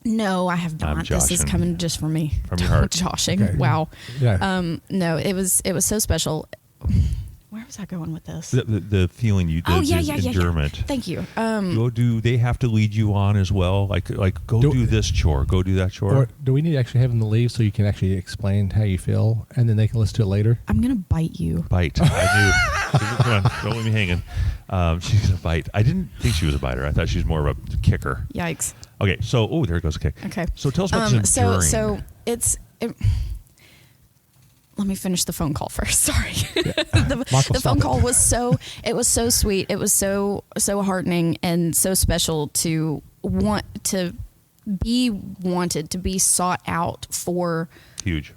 No, I have I'm not. This is joshing. coming just from me. From your heart. Joshing. Okay. Wow. Yeah. No, it was so special. Where was I going with this? the feeling you did, the endurement. Thank you. Do they have to lead you on as well? Like go do this chore, go do that chore. Or do we need to actually have them to leave so you can actually explain how you feel, and then they can listen to it later? I'm gonna bite you. Bite. I knew. Come on, don't leave me hanging. She's gonna bite. I didn't think she was a biter. I thought she was more of a kicker. Yikes. Okay, so there goes a kick. Okay. So tell us about this enduring. So let me finish the phone call first. Sorry. the Michael, phone stop call it. was so sweet. It was so heartening and so special to want to be wanted, to be sought out for Huge.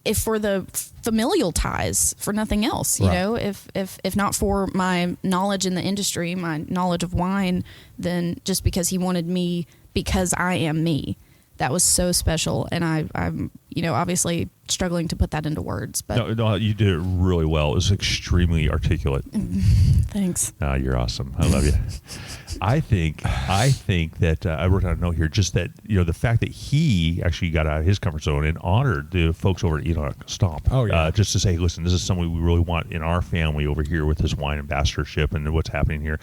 if for the familial ties, for nothing else, Right. if not for my knowledge in the industry, my knowledge of wine, then just because he wanted me because I am me. That was so special, and I'm obviously struggling to put that into words. But No, you did it really well. It was extremely articulate. thanks. You're awesome. I love you. I think that I wrote down a note here. Just that the fact that he actually got out of his comfort zone and honored the folks over at Enoch Stomp. Oh, yeah. Just to say, listen, this is something we really want in our family over here with this wine ambassadorship and what's happening here,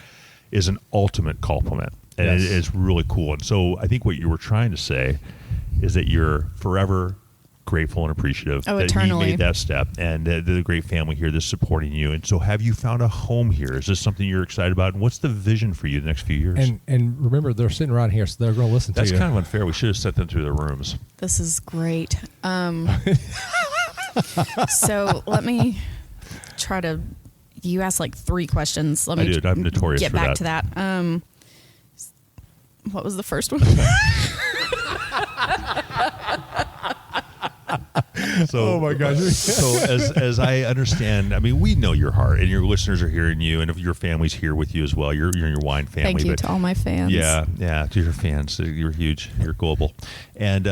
is an ultimate compliment. And Yes. it is really cool. And so I think what you were trying to say is that you're forever grateful and appreciative Oh, that eternally. he made that step, and the great family here that's supporting you. And so have you found a home here? Is this something you're excited about? And what's the vision for you the next few years? And remember, they're sitting around here, so they're going to listen That's to you. kind of unfair. We should have sent them through their rooms. This is great. So let me try to. You asked like 3 questions. Let me I did. I'm notorious get for back that. to that. What was the first one? So, Oh my gosh. So as I understand, I mean, we know your heart, and your listeners are hearing you, and if your family's here with you as well, you're your wine family. Thank you but to all my fans. Yeah, to your fans, you're huge, you're global. And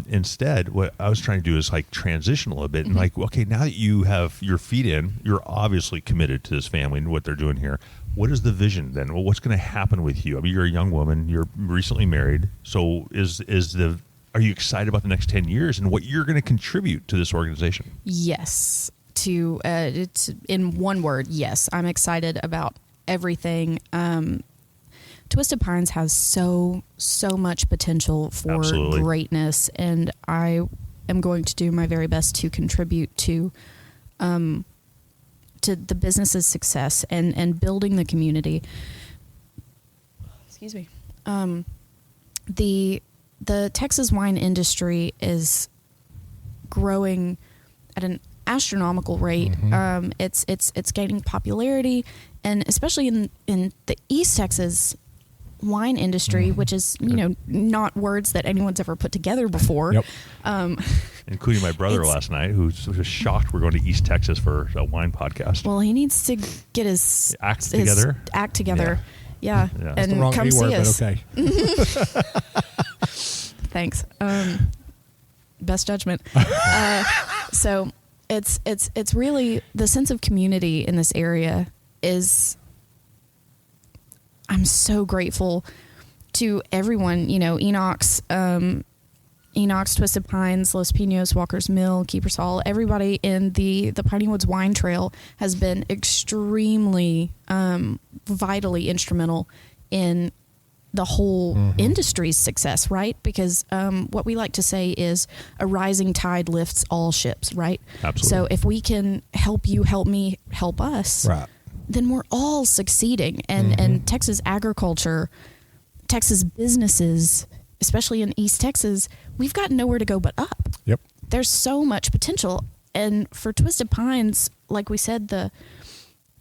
instead, what I was trying to do is like transition a little bit, and like, okay, now that you have your feet in, you're obviously committed to this family and what they're doing here. What is the vision then? Well, what's going to happen with you? I mean, you're a young woman, you're recently married, so are you excited about the next 10 years and what you're going to contribute to this organization? Yes. It's in one word, yes. I'm excited about everything. Twisted Pines has so much potential for Absolutely. greatness, and I am going to do my very best to contribute to the business's success and building the community. Excuse me. The Texas wine industry is growing at an astronomical rate. It's gaining popularity, and especially in the East Texas wine industry, which is not words that anyone's ever put together before. Yep. Including my brother last night, who was shocked we're going to East Texas for a wine podcast. Well, he needs to get his Act together. Yeah. Yeah. That's the wrong come A see word, us. but okay. Thanks. Best judgment. So it's really the sense of community in this area is. I'm so grateful to everyone. Enoch's, Twisted Pines, Los Pinos, Walker's Mill, Keeper's Hall. Everybody in the Piney Woods Wine Trail has been extremely vitally instrumental in the whole industry's success, right? Because what we like to say is a rising tide lifts all ships, right? Absolutely. So if we can help you, help me, help us, Right. then we're all succeeding. And Texas agriculture, Texas businesses, especially in East Texas, we've got nowhere to go but up. Yep. There's so much potential. And for Twisted Pines, like we said, the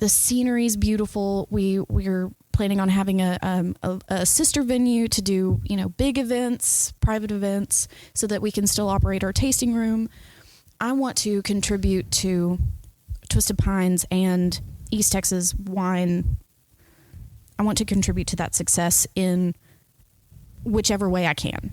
scenery's beautiful. We're planning on having a sister venue to do, big events, private events, so that we can still operate our tasting room. I want to contribute to Twisted Pines and East Texas wine. I want to contribute to that success in whichever way I can.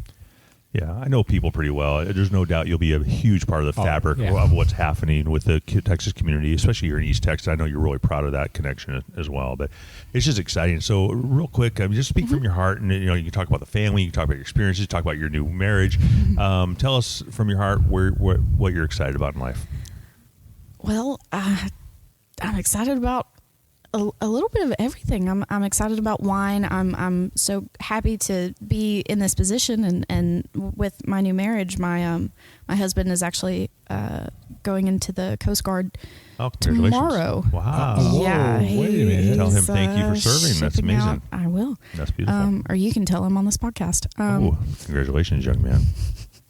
Yeah, I know people pretty well. There's no doubt you'll be a huge part of the fabric yeah. of what's happening with the Texas community, especially here in East Texas. I know you're really proud of that connection as well, but it's just exciting. So real quick, just speak from your heart, and you can talk about the family, you can talk about your experiences, talk about your new marriage. Tell us from your heart what you're excited about in life. Well, I'm excited about a little bit of everything. I'm excited about wine. I'm so happy to be in this position, and with my new marriage, my husband is actually going into the Coast Guard Congratulations. tomorrow. Wow. Whoa, Yeah, wait a minute. he's, Tell him thank you for serving. That's shipping amazing. out- I will. That's beautiful. Or you can tell him on this podcast. Congratulations, young man.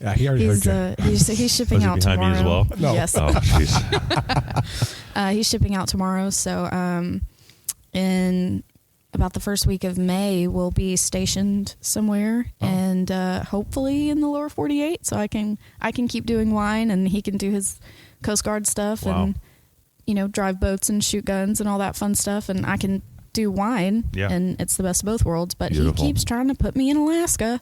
Yeah, he already He's heard you. He's shipping Was he out behind me tomorrow. as well? No. Yes. Oh, jeez. He's shipping out tomorrow. So in about the first week of May, we'll be stationed somewhere, and hopefully in the lower 48. So I can keep doing wine, and he can do his Coast Guard stuff, Wow. and drive boats and shoot guns and all that fun stuff, and I can do wine. Yeah. And it's the best of both worlds. But Beautiful. he keeps trying to put me in Alaska,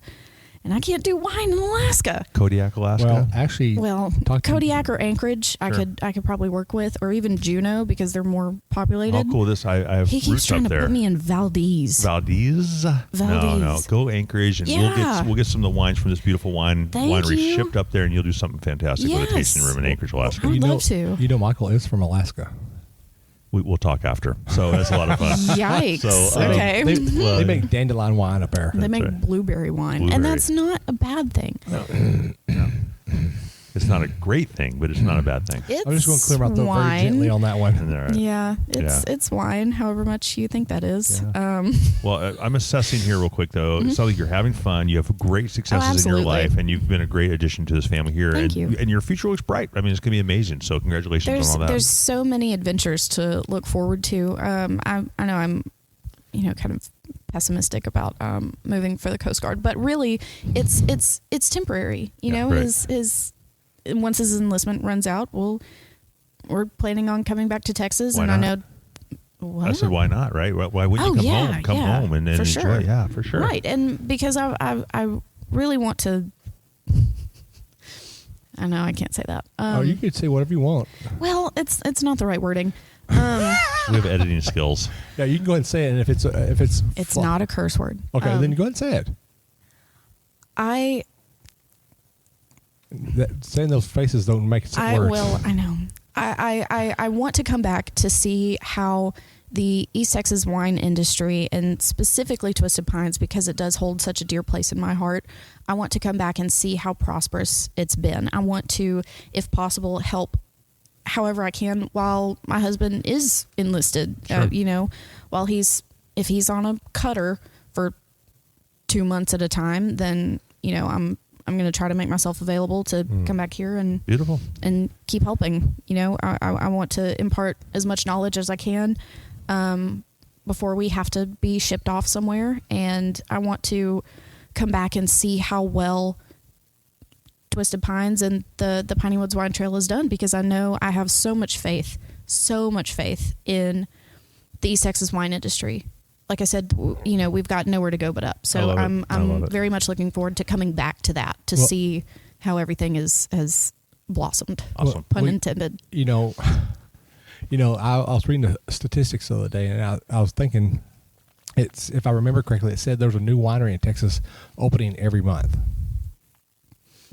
and I can't do wine in Alaska. Kodiak, Alaska. Well, actually, Well, talk to- Kodiak or Anchorage, I Sure. could probably work with, or even Juneau because they're more populated. Oh, cool. I have He keeps roots trying up to there. put me in Valdez. Valdez? No. Valdez. Go Anchorage, and Yeah. we'll get some of the wines from this beautiful Thank winery you. shipped up there, and you'll do something fantastic with a tasting Yes. room in Anchorage, Alaska. I would you know, love to. You know, Michael is from Alaska. We'll talk after. So that's a lot of fun. Yikes. So, okay. They make dandelion wine up there. They make right. blueberry wine, Blueberry. and that's not a bad thing. It's not a great thing, but it's not a bad thing. It's I'm just going to clear my throat very wine. gently on that one. All right. Yeah, it's wine. However much you think that is. Yeah. Well, I'm assessing here real quick, though. It sounds like you're having fun. You have great successes in your absolutely. life, and you've been a great addition to this family here. Thank and you. And your future looks bright. I mean, it's going to be amazing. So congratulations on all that. There's so many adventures to look forward to. I know I'm, kind of pessimistic about moving for the Coast Guard, but really it's temporary. You know, right. his once his enlistment runs out, we're planning on coming back to Texas, Why and not? I know. What? I said, why not, right? Why wouldn't you come home? Come home and for enjoy. sure. Yeah, for sure. Right, and because I really want to. I know I can't say that. You could say whatever you want. Well, it's not the right wording. We have editing skills. Yeah, you can go ahead and say it. And if it's It's not a curse word. okay, then go ahead and say it. Saying those faces don't make it worse. Well, I know. I want to come back to see how the East Texas wine industry, and specifically Twisted Pines, because it does hold such a dear place in my heart, I want to come back and see how prosperous it's been. I want to, if possible, help however I can while my husband is enlisted. Sure. While if he's on a cutter for 2 months at a time, then I'm going to try to make myself available to come back here and Beautiful. and keep helping. I want to impart as much knowledge as I can before we have to be shipped off somewhere, and I want to come back and see how well Twisted Pines and the Piney Woods Wine Trail is done, because I know I have so much faith in the East Texas wine industry. Like I said, we've got nowhere to go but up. So I'm very much looking forward to coming back to that to see how everything has blossomed. Awesome. Pun intended. I was reading the statistics the other day, and I was thinking, if I remember correctly, it said there was a new winery in Texas opening every month.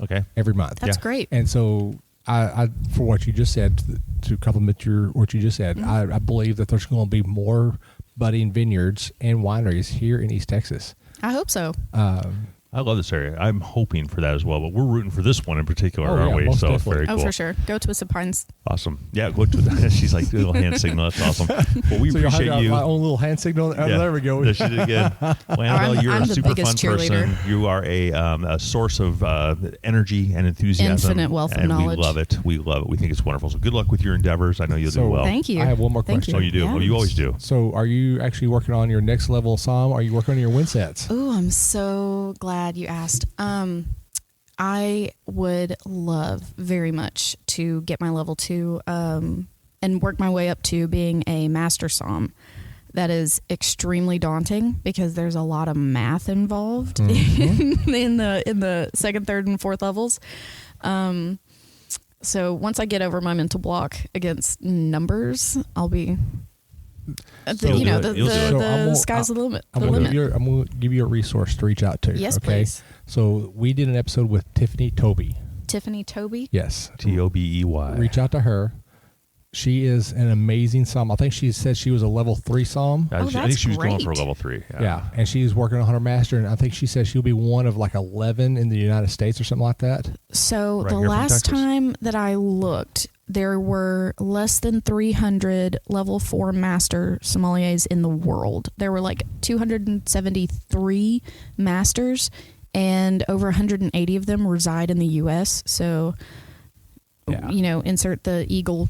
Okay. Every month. That's great. And so I for what you just said, to complement what you just said, I believe that there's going to be more budding vineyards and wineries here in East Texas. I hope so. I love this area. I'm hoping for that as well, but we're rooting for this one in particular, Oh, aren't yeah, we? most So definitely. very Oh, cool. for sure. Go Twisted Pines. Awesome. Yeah, go to that. She's like, little hand signal. That's awesome. Well, we So you'll appreciate have you. my own little hand signal. Oh, Yeah. there we go. There she did again. Well, Annabelle, you're I'm a the super fun biggest cheerleader. person. You are a source of energy and enthusiasm. Infinite wealth of and knowledge. we love it. We love it. We think it's wonderful. So good luck with your endeavors. I know you'll do So- well. Thank you. I have one more Thank question. Oh, you do? Yeah. Oh, you always do. So are you actually working on your next level psalm? Are you working on your win sets? Oh, I'm so glad you asked. I would love very much to get my level 2 and work my way up to being a master psalm. That is extremely daunting because there's a lot of math involved in the second, third, and fourth levels. So once I get over my mental block against numbers, I'll be. You'll do it. The sky's the limit. I'm going to give you a resource to reach out to. Yes, okay? please. So we did an episode with Tiffany Toby. Tiffany Toby. Yes. Tobey. Reach out to her. She is an amazing psalm. I think she said she was a level 3 psalm. I think that's she was going for great. level 3. Yeah. And she's working on her master, and I think she said she'll be one of like 11 in the United States or something like that. So Right the here from last Texas. time that I looked, there were less than 300 level 4 master sommeliers in the world. There were like 273 masters, and over 180 of them reside in the U.S. So, Yeah. insert the eagle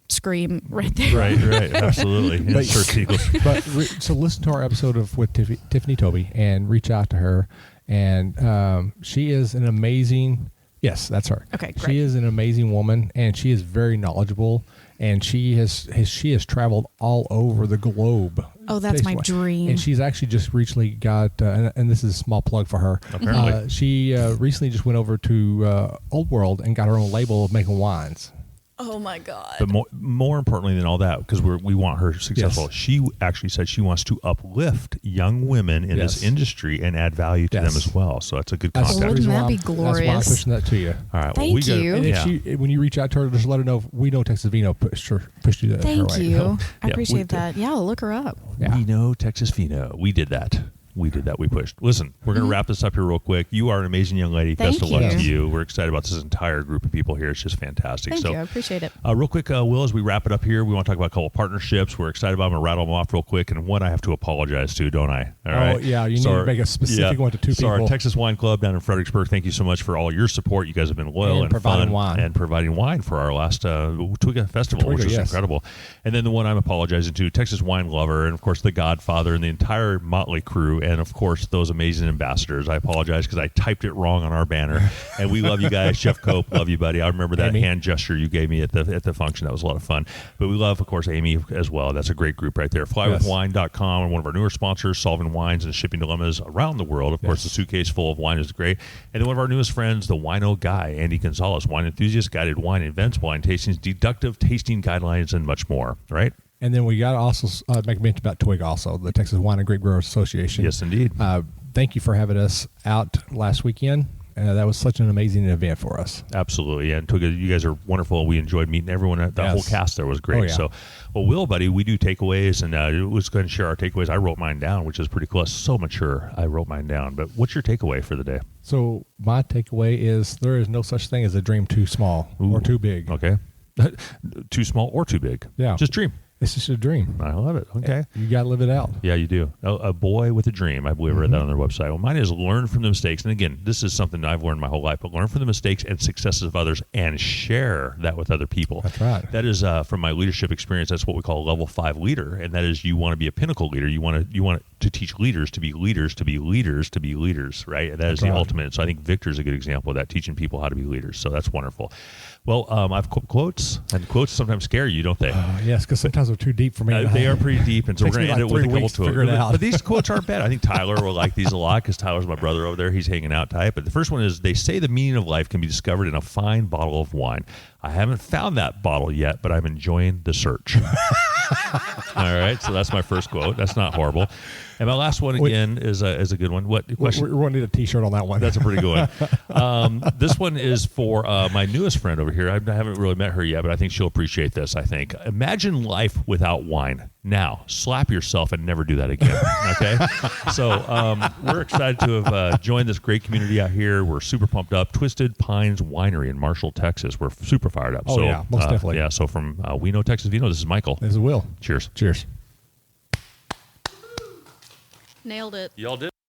scream right there. Right. Absolutely. But- Sure, Eagles. But so listen to our episode with Tiffany Toby and reach out to her. And she is an amazing. Yes, that's her. Okay, great. She is an amazing woman, and she is very knowledgeable. And she has traveled all over the globe. Oh, that's my dream. And she's actually just recently got, and this is a small plug for her. Apparently. She recently just went over to Old World and got her own label of making wines. Oh my God. But more importantly than all that, because we want her successful, Yes. she actually said she wants to uplift young women in this Yes. industry and add value to Yes. them as well. So that's a good That's contact. the Wouldn't reason that why be That's why I'm glorious? pushing that to you. All right. Thank we gotta- you. And yeah. if when you reach out to her, just let her know we know Texas Vino pushed you her Thank way. you. I Yeah, appreciate we- that. Yeah, look her up. Yeah. We know Texas Fino. We did that. We pushed. Listen, we're going to wrap this up here real quick. You are an amazing young lady. Thank Best of luck you. to you. We're excited about this entire group of people here. It's just fantastic. Thank so, you. I appreciate it. Real quick, Will, as we wrap it up here, we want to talk about a couple of partnerships. We're excited about them. I'm going to rattle them off real quick. And one I have to apologize to, don't I? All right. Yeah, you need to make a specific one to two So our people. Texas Wine Club down in Fredericksburg, thank you so much for all your support. You guys have been loyal And and providing fun wine. and providing wine for our last Twiga Festival, which Twiga, is yes. incredible. And then the one I'm apologizing to, Texas Wine Lover, and of course the Godfather and the entire motley crew crew, and of course those amazing ambassadors. I apologize because I typed it wrong on our banner, and we love you guys. Jeff Cope, love you, buddy. I remember that Amy. hand gesture you gave me at the function. That was a lot of fun. But we love, of course, Amy as well. That's a great group right there. Flywithwine.com, and one of our newer sponsors, solving wines and shipping dilemmas around the world. Of course, the suitcase full of wine is great. And then one of our newest friends, the Wino Guy, Andy Gonzalez, wine enthusiast, guided wine events, wine tastings, deductive tasting guidelines, and much more. Right? And then we got to also make a mention about TWIG also, the Texas Wine and Grape Growers Association. Yes, indeed. Thank you for having us out last weekend. That was such an amazing event for us. Absolutely. And Twiga, you guys are wonderful. We enjoyed meeting everyone. The whole cast there was great. Oh, yeah. So, well, Will, buddy, we do takeaways, and it was going to share our takeaways. I wrote mine down, which is pretty cool. So mature. I wrote mine down. But what's your takeaway for the day? So my takeaway is there is no such thing as a dream too small or too big. Okay. Too small or too big. Yeah. Just dream. It's just a dream. I love it. Okay. You got to live it out. Yeah, you do. A boy with a dream. I believe I read that on their website. Well, mine is learn from the mistakes. And again, this is something I've learned my whole life, but learn from the mistakes and successes of others and share that with other people. That's right. That is from my leadership experience. That's what we call a level 5 leader. And that is you want to be a pinnacle leader. You want to teach leaders to be leaders, to be leaders, to be leaders, right? And that is the ultimate. So I think Victor's a good example of that, teaching people how to be leaders. So that's wonderful. Well, I've quotes, and quotes sometimes scare you, don't they? Yes, because sometimes they're too deep for me. They are pretty deep, and so we're Takes going me to end like it with 3 a couple weeks to figure it out. But these quotes aren't bad. I think Tyler will like these a lot because Tyler's my brother over there. He's hanging out tight. But the first one is, they say the meaning of life can be discovered in a fine bottle of wine. I haven't found that bottle yet, but I'm enjoying the search. All right, so that's my first quote. That's not horrible. And my last one again is a good one. What question? We're going to need a T-shirt on that one. That's a pretty good one. This one is for my newest friend over here. I haven't really met her yet, but I think she'll appreciate this, I think. Imagine life without wine. Now, slap yourself and never do that again, okay? So we're excited to have joined this great community out here. We're super pumped up. Twisted Pines Winery in Marshall, Texas. We're super fired up. Oh, so, yeah, most definitely. Yeah, so from We Know Texas Vino, this is Michael. This is Will. Cheers. Cheers. Nailed it. Y'all did